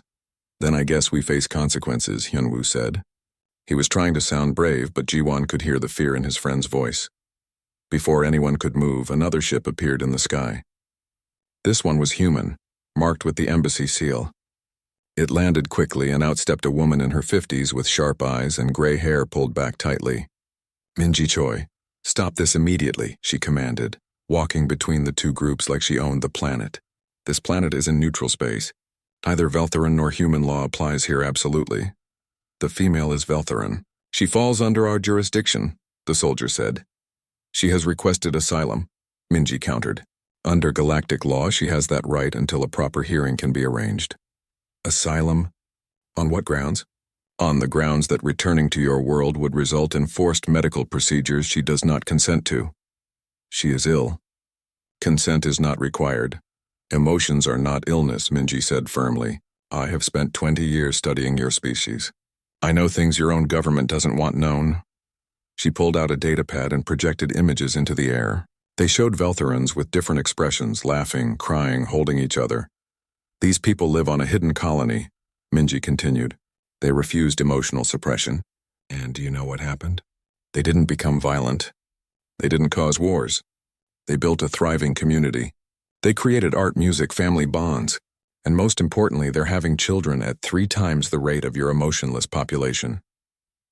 Then I guess we face consequences, Hyunwoo said. He was trying to sound brave, but Jiwon could hear the fear in his friend's voice. Before anyone could move, another ship appeared in the sky. This one was human, marked with the embassy seal. It landed quickly, and out stepped a woman in her 50s with sharp eyes and gray hair pulled back tightly. Minji Choi, stop this immediately, she commanded, walking between the two groups like she owned the planet. This planet is in neutral space. Neither Veltheran nor human law applies here absolutely. The female is Veltheran. She falls under our jurisdiction, the soldier said. She has requested asylum, Minji countered. Under galactic law, she has that right until a proper hearing can be arranged. Asylum? On what grounds? On the grounds that returning to your world would result in forced medical procedures she does not consent to. She is ill. Consent is not required. Emotions are not illness, Minji said firmly. I have spent 20 years studying your species. I know things your own government doesn't want known. She pulled out a datapad and projected images into the air. They showed Veltherans with different expressions, laughing, crying, holding each other. These people live on a hidden colony, Minji continued. They refused emotional suppression. And do you know what happened? They didn't become violent. They didn't cause wars. They built a thriving community. They created art, music, family bonds. And most importantly, they're having children at 3 times the rate of your emotionless population.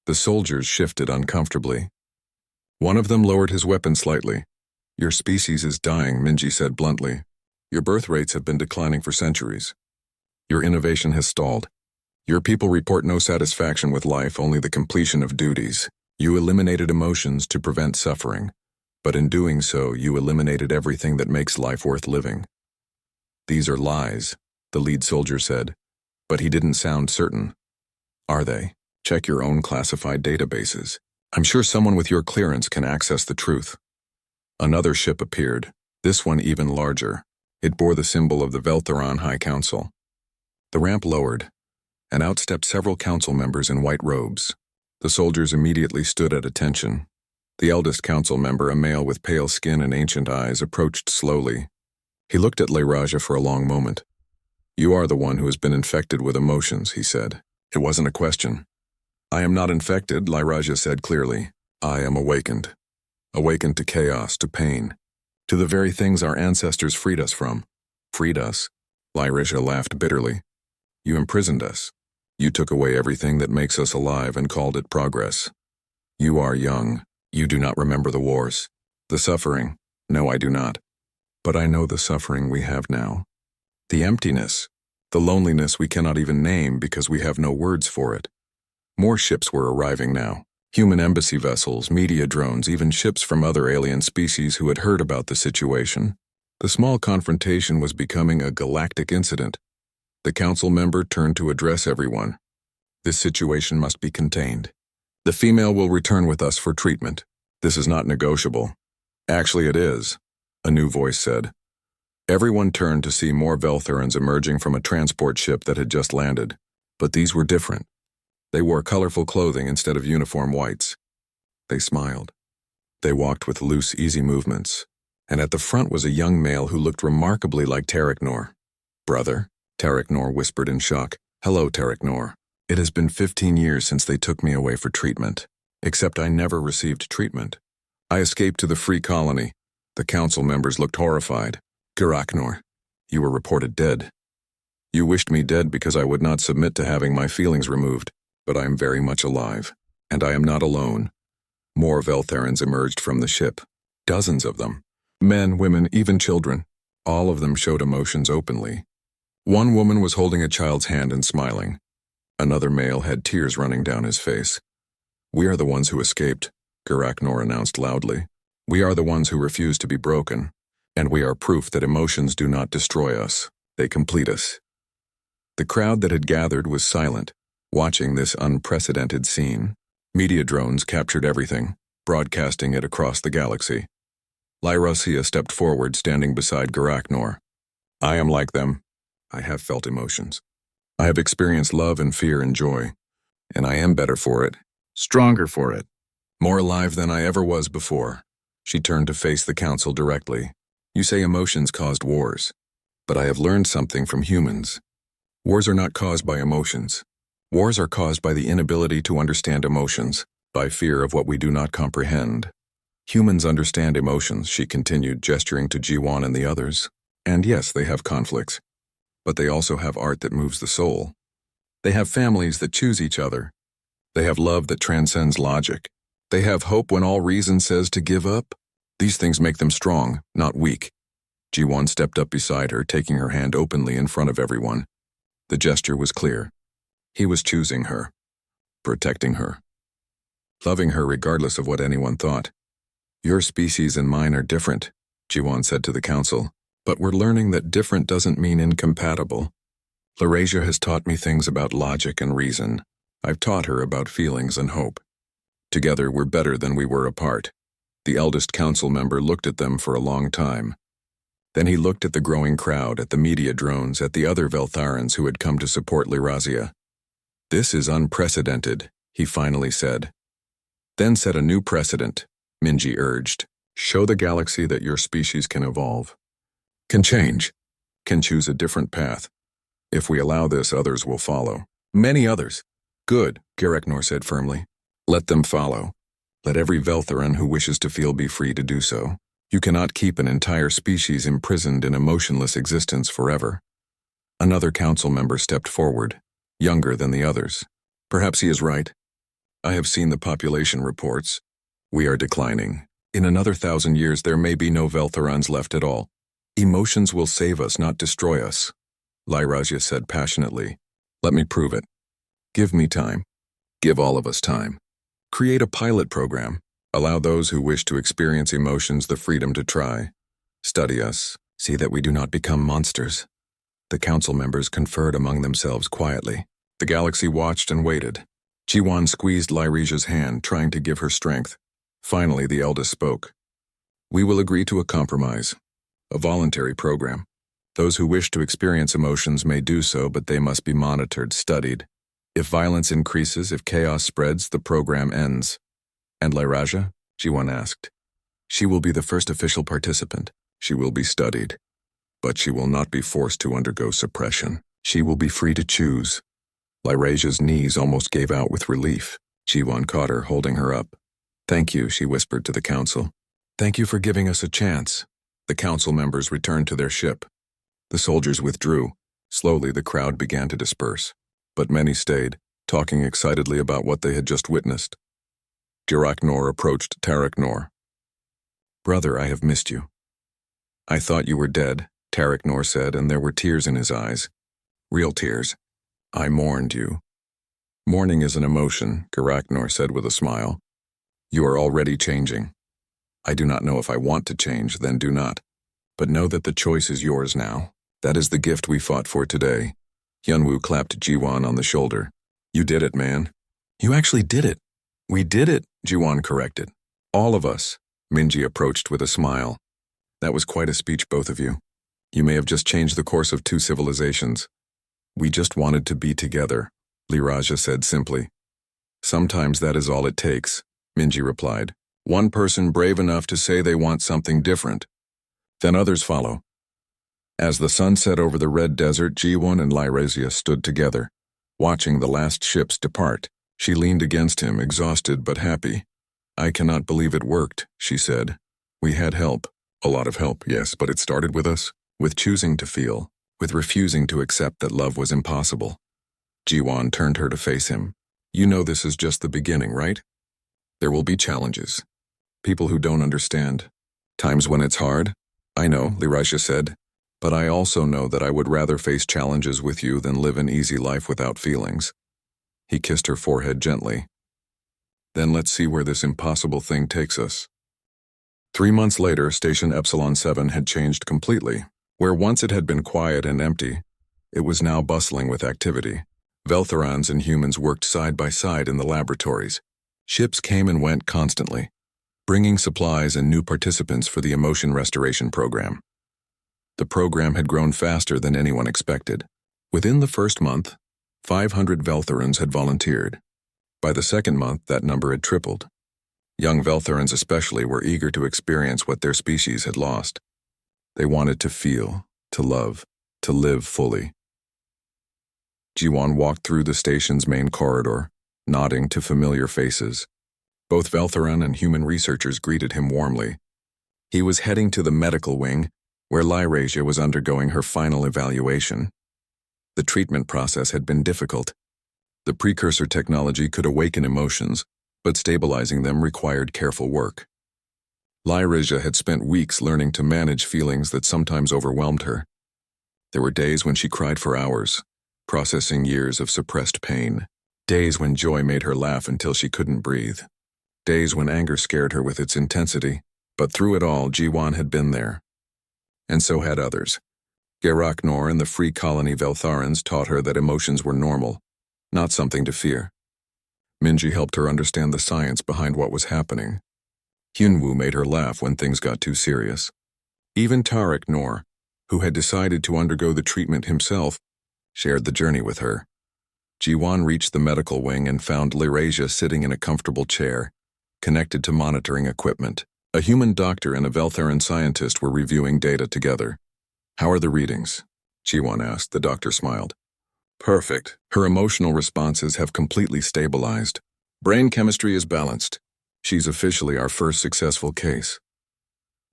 The soldiers shifted uncomfortably. One of them lowered his weapon slightly. Your species is dying, Minji said bluntly. Your birth rates have been declining for centuries. Your innovation has stalled. Your people report no satisfaction with life, only the completion of duties. You eliminated emotions to prevent suffering. But in doing so, you eliminated everything that makes life worth living. These are lies, the lead soldier said. But he didn't sound certain. Are they? Check your own classified databases. I'm sure someone with your clearance can access the truth. Another ship appeared, this one even larger. It bore the symbol of the Veltheran High Council. The ramp lowered, and out stepped several council members in white robes. The soldiers immediately stood at attention. The eldest council member, a male with pale skin and ancient eyes, approached slowly. He looked at Leyraja for a long moment. You are the one who has been infected with emotions, he said. It wasn't a question. I am not infected, Leyraja said clearly. I am awakened. Awakened to chaos, to pain, to the very things our ancestors freed us from. Freed us? Lyrisha laughed bitterly. You imprisoned us. You took away everything that makes us alive and called it progress. You are young. You do not remember the wars. The suffering. No, I do not. But I know the suffering we have now. The emptiness. The loneliness we cannot even name because we have no words for it. More ships were arriving now. Human embassy vessels, media drones, even ships from other alien species who had heard about the situation. The small confrontation was becoming a galactic incident. The council member turned to address everyone. This situation must be contained. The female will return with us for treatment. This is not negotiable. Actually, it is, a new voice said. Everyone turned to see more Veltherans emerging from a transport ship that had just landed. But these were different. They wore colorful clothing instead of uniform whites. They smiled. They walked with loose, easy movements. And at the front was a young male who looked remarkably like Taraknor. Brother, Taraknor whispered in shock. Hello, Taraknor. It has been 15 years since they took me away for treatment. Except I never received treatment. I escaped to the free colony. The council members looked horrified. Garaknor, you were reported dead. You wished me dead because I would not submit to having my feelings removed. But I am very much alive, and I am not alone. More Veltherans emerged from the ship. Dozens of them. Men, women, even children. All of them showed emotions openly. One woman was holding a child's hand and smiling. Another male had tears running down his face. "We are the ones who escaped," Garaknor announced loudly. "We are the ones who refuse to be broken. And we are proof that emotions do not destroy us. They complete us." The crowd that had gathered was silent, watching this unprecedented scene. Media drones captured everything, broadcasting it across the galaxy. Lyrasia stepped forward, standing beside Garaknor. "I am like them. I have felt emotions. I have experienced love and fear and joy. And I am better for it, stronger for it, more alive than I ever was before." She turned to face the council directly. "You say emotions caused wars. But I have learned something from humans. Wars are not caused by emotions. Wars are caused by the inability to understand emotions, by fear of what we do not comprehend. Humans understand emotions," she continued, gesturing to Jiwan and the others. "And yes, they have conflicts. But they also have art that moves the soul. They have families that choose each other. They have love that transcends logic. They have hope when all reason says to give up. These things make them strong, not weak." Jiwan stepped up beside her, taking her hand openly in front of everyone. The gesture was clear. He was choosing her, protecting her, loving her regardless of what anyone thought. "Your species and mine are different," Jiwan said to the council, "but we're learning that different doesn't mean incompatible. Lyrasia has taught me things about logic and reason. I've taught her about feelings and hope. Together we're better than we were apart." The eldest council member looked at them for a long time. Then he looked at the growing crowd, at the media drones, at the other Veltharans who had come to support Lyrasia. "This is unprecedented," he finally said. "Then set a new precedent," Minji urged. "Show the galaxy that your species can evolve, can change, can choose a different path. If we allow this, others will follow. Many others." "Good," Garaknor said firmly. "Let them follow. Let every Veltharan who wishes to feel be free to do so. You cannot keep an entire species imprisoned in a motionless existence forever." Another council member stepped forward, younger than the others. "Perhaps he is right. I have seen the population reports. We are declining. In another 1,000 years there may be no Veltharans left at all. Emotions will save us, not destroy us," Lyrasia said passionately. "Let me prove it. Give me time. Give all of us time. Create a pilot program. Allow those who wish to experience emotions the freedom to try. Study us. See that we do not become monsters." The council members conferred among themselves quietly. The galaxy watched and waited. Jiwan squeezed Lyrasia's hand, trying to give her strength. Finally, the eldest spoke. "We will agree to a compromise. A voluntary program. Those who wish to experience emotions may do so, but they must be monitored, studied. If violence increases, if chaos spreads, the program ends." "And Lyrasia?" Jiwan asked. "She will be the first official participant. She will be studied. But she will not be forced to undergo suppression. She will be free to choose." Lyrasia's knees almost gave out with relief. Jiwan caught her, holding her up. "Thank you," she whispered to the council. "Thank you for giving us a chance." The council members returned to their ship. The soldiers withdrew. Slowly the crowd began to disperse. But many stayed, talking excitedly about what they had just witnessed. Garaknor approached Taraknor. "Brother, I have missed you." "I thought you were dead," Taraknor said, and there were tears in his eyes. Real tears. "I mourned you." "Mourning is an emotion," Garaknor said with a smile. "You are already changing. I do not know if I want to change, then do not. But know that the choice is yours now. That is the gift we fought for today." Hyunwoo clapped Jiwan on the shoulder. "You did it, man. You actually did it." "We did it," Jiwan corrected. "All of us." Minji approached with a smile. "That was quite a speech, both of you. You may have just changed the course of 2 civilizations. We just wanted to be together," Lyrasia said simply. "Sometimes that is all it takes," Minji replied. "One person brave enough to say they want something different. Then others follow." As the sun set over the red desert, Jiwan and Lyrasia stood together, watching the last ships depart. She leaned against him, exhausted but happy. "I cannot believe it worked," she said. "We had help. A lot of help, yes, but it started with us, with choosing to feel, with refusing to accept that love was impossible." Jiwan turned her to face him. "You know this is just the beginning, right? There will be challenges. People who don't understand. Times when it's hard? I know, Lyraisha said, but I also know that I would rather face challenges with you than live an easy life without feelings. He kissed her forehead gently. Then let's see where this impossible thing takes us. 3 months later, Station Epsilon 7 had changed completely. Where once it had been quiet and empty, it was now bustling with activity. Veltharans and humans worked side by side in the laboratories. Ships came and went constantly, bringing supplies and new participants for the emotion restoration program. The program had grown faster than anyone expected. Within the first month, 500 Veltharans had volunteered. By the second month, that number had tripled. Young Veltharans especially were eager to experience what their species had lost. They wanted to feel, to love, to live fully. Jiwan walked through the station's main corridor, nodding to familiar faces. Both Veltharan and human researchers greeted him warmly. He was heading to the medical wing, where Lyrasia was undergoing her final evaluation. The treatment process had been difficult. The precursor technology could awaken emotions, but stabilizing them required careful work. Lyrasia had spent weeks learning to manage feelings that sometimes overwhelmed her. There were days when she cried for hours, processing years of suppressed pain. Days when joy made her laugh until she couldn't breathe. Days when anger scared her with its intensity. But through it all, Jiwan had been there. And so had others. Geraknor and the Free Colony Veltharans taught her that emotions were normal, not something to fear. Minji helped her understand the science behind what was happening. Hyunwoo made her laugh when things got too serious. Even Tarek Nor, who had decided to undergo the treatment himself, shared the journey with her. Jiwan reached the medical wing and found Lyrasia sitting in a comfortable chair, connected to monitoring equipment. A human doctor and a Veltharan scientist were reviewing data together. "How are the readings?" Jiwan asked. The doctor smiled. "Perfect. Her emotional responses have completely stabilized. Brain chemistry is balanced. She's officially our first successful case."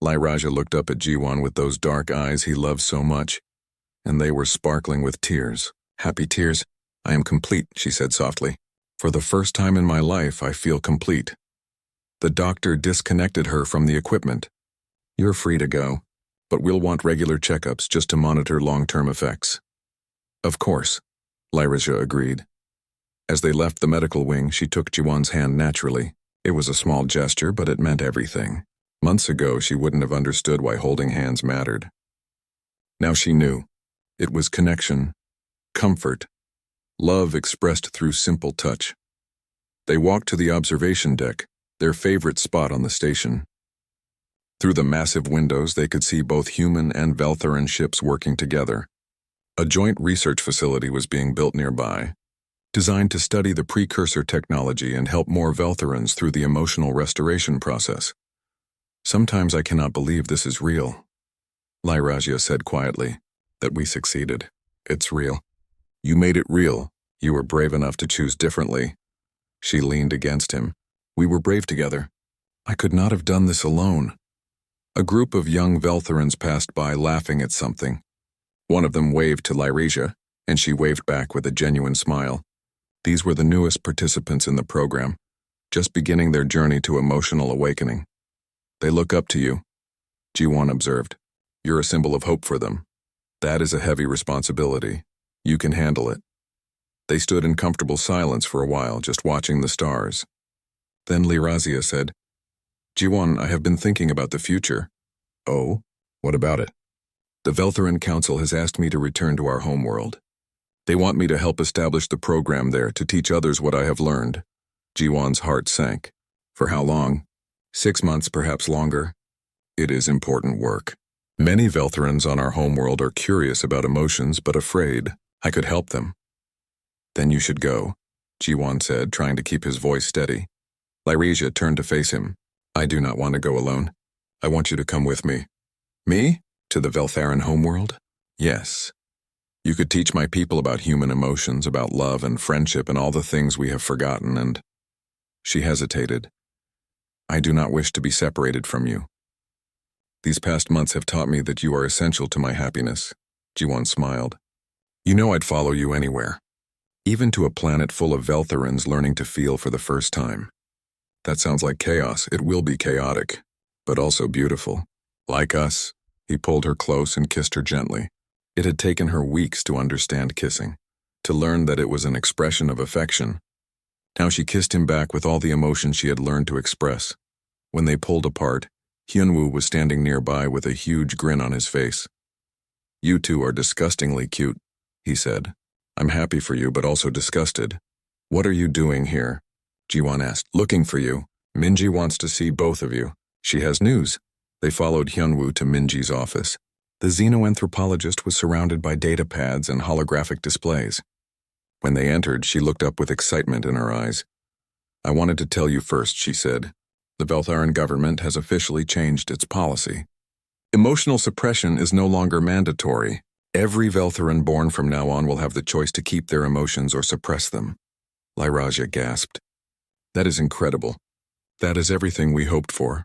Lyrasia looked up at Jiwan with those dark eyes he loved so much, and they were sparkling with tears. Happy tears. "I am complete," she said softly. "For the first time in my life, I feel complete." The doctor disconnected her from the equipment. "You're free to go, but we'll want regular checkups just to monitor long-term effects." "Of course," Lyrasia agreed. As they left the medical wing, she took Jiwan's hand naturally. It was a small gesture, but it meant everything. Months ago, she wouldn't have understood why holding hands mattered. Now she knew. It was connection, comfort, love expressed through simple touch. They walked to the observation deck, their favorite spot on the station. Through the massive windows, they could see both human and Veltharan ships working together. A joint research facility was being built nearby, designed to study the precursor technology and help more Veltharans through the emotional restoration process. "Sometimes I cannot believe this is real," Lyrasia said quietly. "That we succeeded. It's real." "You made it real. You were brave enough to choose differently." She leaned against him. "We were brave together. I could not have done this alone." A group of young Veltharans passed by laughing at something. One of them waved to Lyrasia, and she waved back with a genuine smile. These were the newest participants in the program, just beginning their journey to emotional awakening. "They look up to you," Jiwan observed. "You're a symbol of hope for them. That is a heavy responsibility. You can handle it." They stood in comfortable silence for a while, just watching the stars. Then Lyrasia said, "Jiwan, I have been thinking about the future." "Oh? What about it?" "The Veltharan Council has asked me to return to our homeworld. They want me to help establish the program there to teach others what I have learned." Jiwan's heart sank. "For how long?" 6 months, perhaps longer." "It is important work. Many Veltharans on our homeworld are curious about emotions but afraid. I could help them." "Then you should go," Jiwan said, trying to keep his voice steady. Lyrasia turned to face him. "I do not want to go alone. I want you to come with me." "Me? To the Veltharan homeworld?" "Yes. You could teach my people about human emotions, about love and friendship and all the things we have forgotten and—" She hesitated. "I do not wish to be separated from you. These past months have taught me that you are essential to my happiness." Jiwan smiled. "You know I'd follow you anywhere. Even to a planet full of Veltharans learning to feel for the first time." "That sounds like chaos. It will be chaotic, but also beautiful." Like us. He pulled her close and kissed her gently. It had taken her weeks to understand kissing, to learn that it was an expression of affection. Now she kissed him back with all the emotion she had learned to express. When they pulled apart, Hyunwoo was standing nearby with a huge grin on his face. "You two are disgustingly cute," he said. "I'm happy for you but also disgusted." "What are you doing here?" Jiwon asked. "Looking for you. Minji wants to see both of you. She has news." They followed Hyunwoo to Minji's office. The xenoanthropologist was surrounded by data pads and holographic displays. When they entered, she looked up with excitement in her eyes. "I wanted to tell you first," she said. "The Veltharan government has officially changed its policy. Emotional suppression is no longer mandatory. Every Veltharan born from now on will have the choice to keep their emotions or suppress them." Lyraja gasped. "That is incredible. That is everything we hoped for."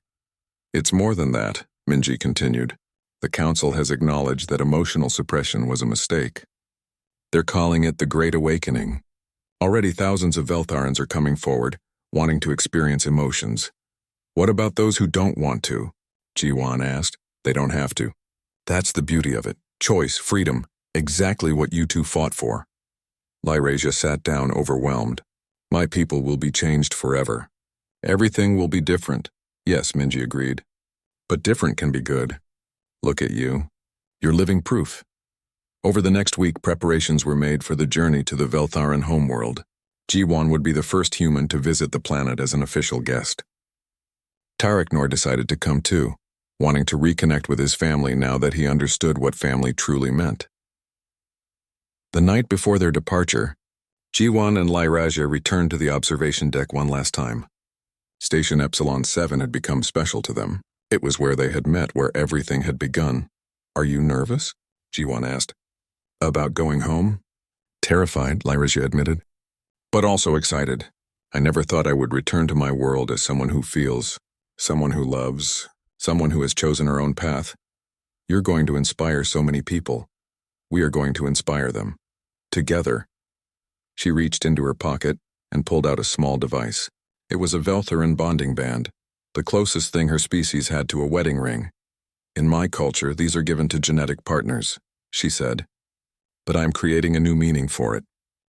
"It's more than that," Minji continued. "The Council has acknowledged that emotional suppression was a mistake. They're calling it the Great Awakening. Already thousands of Veltharans are coming forward, wanting to experience emotions." "What about those who don't want to?" Jiwon asked. "They don't have to. That's the beauty of it. Choice, freedom, exactly what you two fought for." Lyraja sat down overwhelmed. "My people will be changed forever. Everything will be different." "Yes," Minji agreed. "But different can be good. Look at you. You're living proof." Over the next week, preparations were made for the journey to the Veltharan homeworld. Jiwon would be the first human to visit the planet as an official guest. Taraknor decided to come too, wanting to reconnect with his family now that he understood what family truly meant. The night before their departure, Jiwon and Lyraja returned to the observation deck one last time. Station Epsilon 7 had become special to them. It was where they had met, where everything had begun. "Are you nervous?" Jiwon asked. "About going home?" "Terrified," Lyraja admitted. "But also excited. I never thought I would return to my world as someone who feels, someone who loves, someone who has chosen her own path. You're going to inspire so many people. We are going to inspire them. Together." She reached into her pocket and pulled out a small device. It was a Veltharan bonding band, the closest thing her species had to a wedding ring. "In my culture, these are given to genetic partners," she said. "But I'm creating a new meaning for it.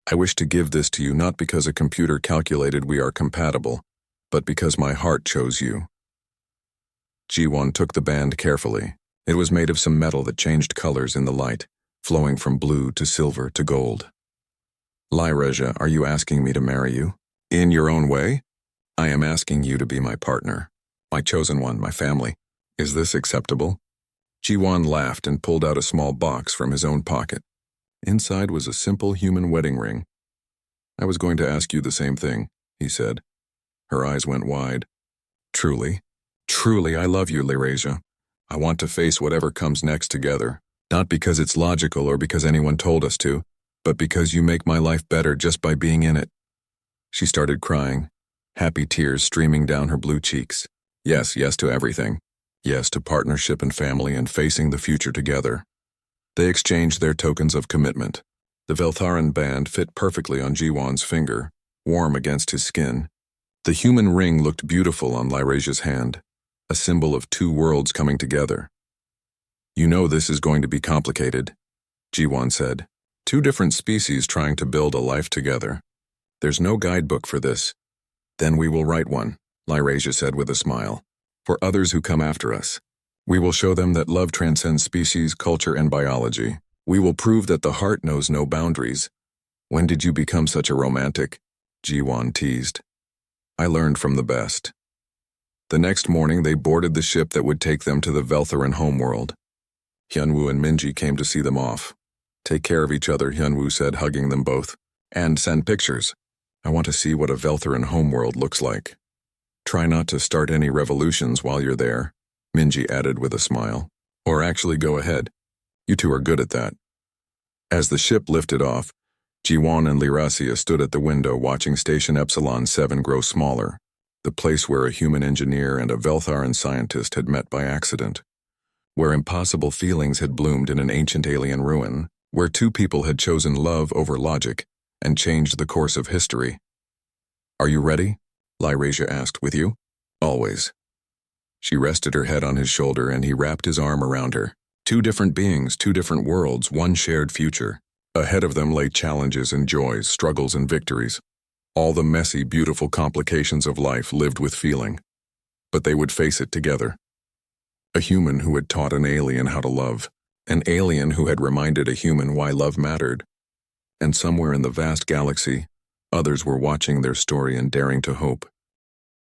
I wish to give this to you not because a computer calculated we are compatible, but because my heart chose you." Jiwon took the band carefully. It was made of some metal that changed colors in the light, flowing from blue to silver to gold. "Lyraja, are you asking me to marry you? In your own way? I am asking you to be my partner, my chosen one, my family. Is this acceptable?" Jiwon laughed and pulled out a small box from his own pocket. Inside was a simple human wedding ring. "I was going to ask you the same thing," he said. Her eyes went wide. Truly, I love you, Lyraja. I want to face whatever comes next together, not because it's logical or because anyone told us to, but because you make my life better just by being in it." She started crying, happy tears streaming down her blue cheeks. Yes to everything. Yes to partnership and family and facing the future together. They exchanged their tokens of commitment. The Veltharan band fit perfectly on Jiwon's finger, warm against his skin. The human ring looked beautiful on Lyraja's hand, a symbol of two worlds coming together. "You know this is going to be complicated," Jiwon said. "Two different species trying to build a life together. There's no guidebook for this." "Then we will write one," Lyraja said with a smile. "For others who come after us. We will show them that love transcends species, culture, and biology. We will prove that the heart knows no boundaries." "When did you become such a romantic?" Jiwon teased. "I learned from the best." The next morning they boarded the ship that would take them to the Veltharan homeworld. Hyunwoo and Minji came to see them off. "Take care of each other," Hyunwoo said, hugging them both. "And send pictures. I want to see what a Veltharan homeworld looks like. Try not to start any revolutions while you're there," Minji added with a smile. "Or actually go ahead. You two are good at that." As the ship lifted off, Jiwon and Lyrasia stood at the window watching Station Epsilon 7 grow smaller, the place where a human engineer and a Veltharan scientist had met by accident, where impossible feelings had bloomed in an ancient alien ruin, where two people had chosen love over logic and changed the course of history. "Are you ready?" Lyrasia asked. "With you?" "Always." She rested her head on his shoulder and he wrapped his arm around her. Two different beings, two different worlds, one shared future. Ahead of them lay challenges and joys, struggles and victories. All the messy, beautiful complications of life lived with feeling. But they would face it together. A human who had taught an alien how to love. An alien who had reminded a human why love mattered. And somewhere in the vast galaxy, others were watching their story and daring to hope.